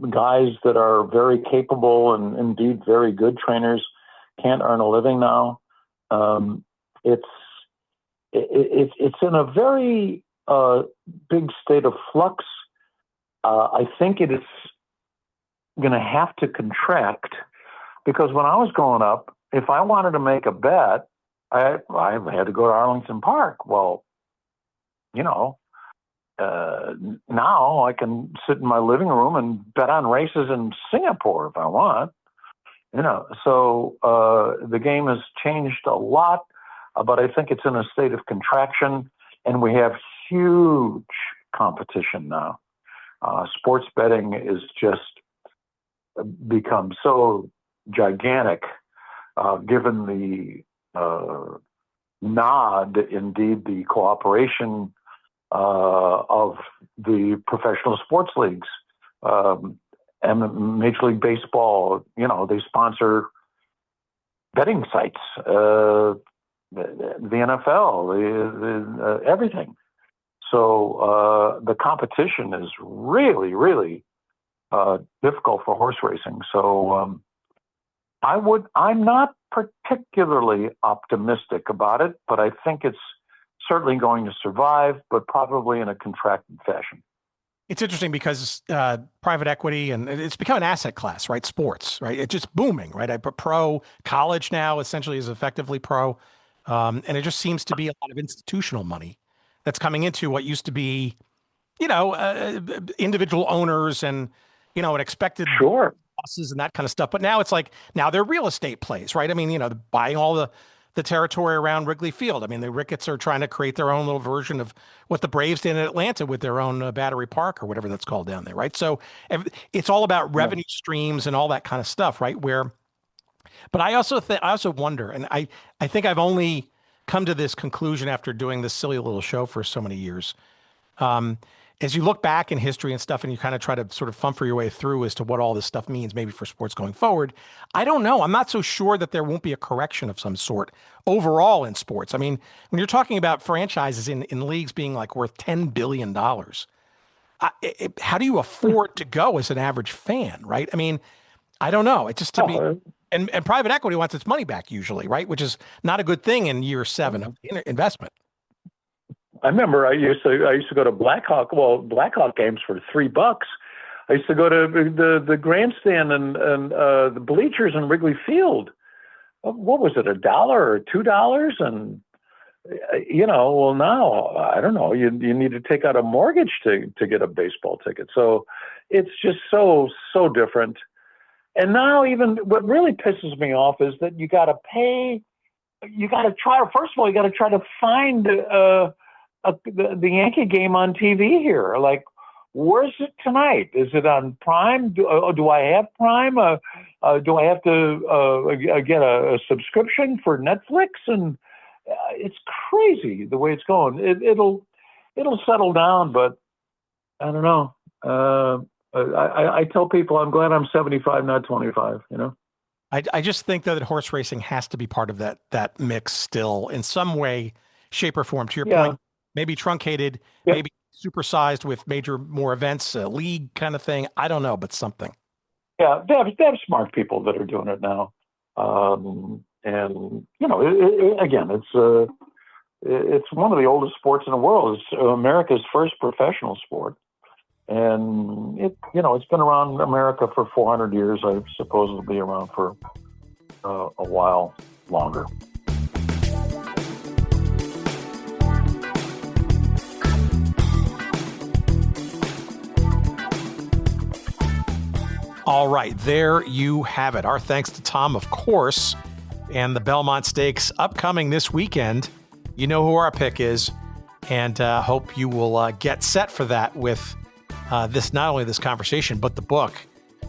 Guys that are very capable and indeed very good trainers can't earn a living now. It's in a very big state of flux. I think it is going to have to contract, because when I was growing up, if I wanted to make a bet, I had to go to Arlington Park. Well, now I can sit in my living room and bet on races in Singapore if I want. So the game has changed a lot, but I think it's in a state of contraction, and we have huge competition now. Sports betting is just become so gigantic, given the nod, indeed the cooperation of the professional sports leagues. And Major League Baseball, they sponsor betting sites, the NFL, everything. So the competition is really, really difficult for horse racing. So I'm not particularly optimistic about it, but I think it's certainly going to survive, but probably in a contracted fashion.
It's interesting because private equity, and it's become an asset class, right? Sports, right? It's just booming, right? Pro college now essentially is effectively pro. And it just seems to be a lot of institutional money that's coming into what used to be, individual owners and, an expected losses and that kind of stuff. But now it's like, now they're real estate plays, right? I mean, buying all the territory around Wrigley Field. I mean, the Ricketts are trying to create their own little version of what the Braves did in Atlanta with their own Battery Park or whatever that's called down there, right? So it's all about revenue streams and all that kind of stuff, right? But I also wonder, and I think I've only come to this conclusion after doing this silly little show for so many years. As you look back in history and stuff, and you kind of try to sort of fumfer your way through as to what all this stuff means, maybe for sports going forward, I don't know. I'm not so sure that there won't be a correction of some sort overall in sports. I mean, when you're talking about franchises in leagues being like worth $10 billion, how do you afford to go as an average fan, right? I mean, I don't know. It just to me, and private equity wants its money back usually, right? Which is not a good thing in year 7 of investment.
I remember I used to go to Blackhawk games for $3. I used to go to the grandstand and the bleachers in Wrigley Field. What was it, $1 or $2? And well, now I don't know. You need to take out a mortgage to get a baseball ticket. So it's just so different. And now even what really pisses me off is that you got to pay. You got to try. First of all, you got to try to find the Yankee game on TV here. Like, where's it tonight? Is it on Prime? Do I have Prime? Do I have to get a subscription for Netflix? And it's crazy the way it's going. It'll settle down, but I don't know. I tell people I'm glad I'm 75, not 25.
I just think that horse racing has to be part of that mix still in some way, shape, or form. To your point, maybe truncated, maybe supersized with more events, a league kind of thing. I don't know, but something.
Yeah, they have smart people that are doing it now. And again, it's one of the oldest sports in the world. It's America's first professional sport. And it's been around America for 400 years. I suppose it'll be around for a while longer.
All right, there you have it. Our thanks to Tom, of course. and the Belmont Stakes upcoming this weekend. You know who our pick is, and hope you will get set for that with this, not only this conversation, but the book.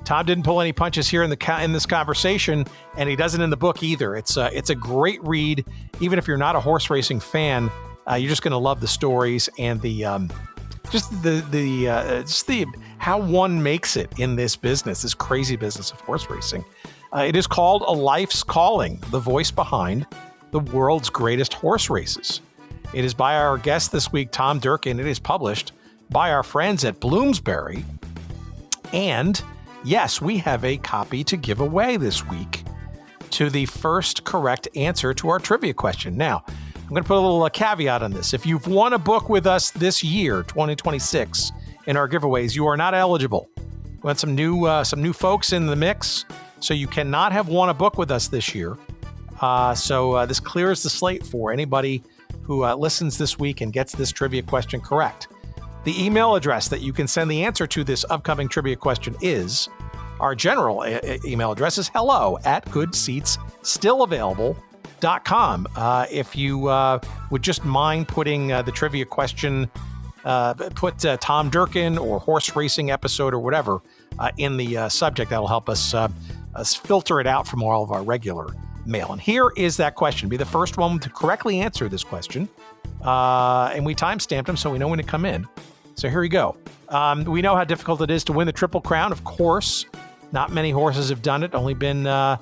Tom didn't pull any punches here in this conversation, and he doesn't in the book either. It's a great read. Even if you're not a horse racing fan, you're just going to love the stories and the how one makes it in this business, this crazy business of horse racing. It is called A Life's Calling: The Voice Behind the World's Greatest Horse Races. It is by our guest this week, Tom Durkin. It is published by our friends at Bloomsbury. And yes, we have a copy to give away this week to the first correct answer to our trivia question. Now, I'm going to put a little caveat on this. If you've won a book with us this year, 2026, in our giveaways, you are not eligible. We want some new folks in the mix, so you cannot have won a book with us this year. So this clears the slate for anybody who listens this week and gets this trivia question correct. The email address that you can send the answer to this upcoming trivia question is, our general email address is hello@goodseatsstillavailable.com. If you would just mind putting the trivia question, put Tom Durkin or horse racing episode or whatever in the subject, that'll help us filter it out from all of our regular mail. And here is that question. Be the first one to correctly answer this question. And we time-stamped them so we know when to come in. So here we go. We know how difficult it is to win the Triple Crown. Of course, not many horses have done it. Only been a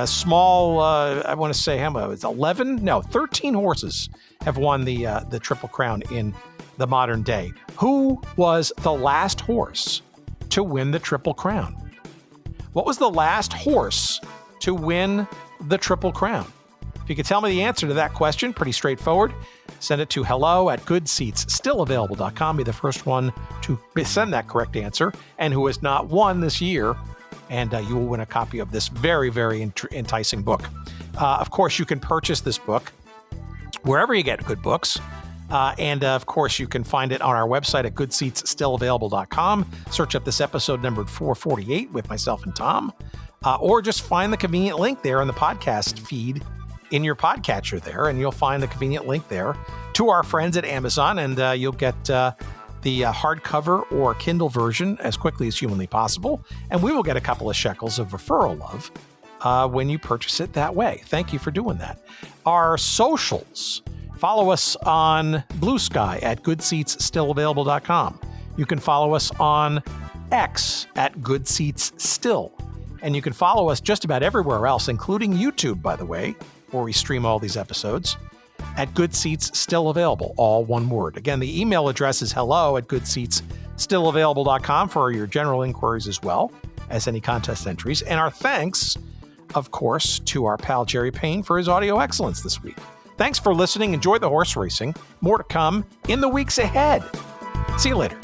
small, I want to say, how much? It's 11? No, 13 horses have won the Triple Crown in the modern day. Who was the last horse to win the Triple Crown? What was the last horse to win the Triple Crown? If you could tell me the answer to that question, pretty straightforward. Send it to hello@goodseatsstillavailable.com. Be the first one to send that correct answer, and who has not won this year, and you will win a copy of this very, very enticing book. Of course, you can purchase this book wherever you get good books. And of course, you can find it on our website at goodseatsstillavailable.com. Search up this episode numbered 448 with myself and Tom, or just find the convenient link there in the podcast feed in your podcatcher there, and you'll find the convenient link there to our friends at Amazon, and you'll get the hardcover or Kindle version as quickly as humanly possible, and we will get a couple of shekels of referral love when you purchase it that way. Thank you for doing that. Our socials: follow us on Blue Sky at goodseatsstillavailable.com. You can follow us on X at goodseatsstill, and you can follow us just about everywhere else, including YouTube, by the way, where we stream all these episodes, at Good Seats Still Available, all one word. Again, the email address is hello@goodseatsstillavailable.com for your general inquiries as well as any contest entries. And our thanks, of course, to our pal Jerry Payne for his audio excellence this week. Thanks for listening. Enjoy the horse racing. More to come in the weeks ahead. See you later.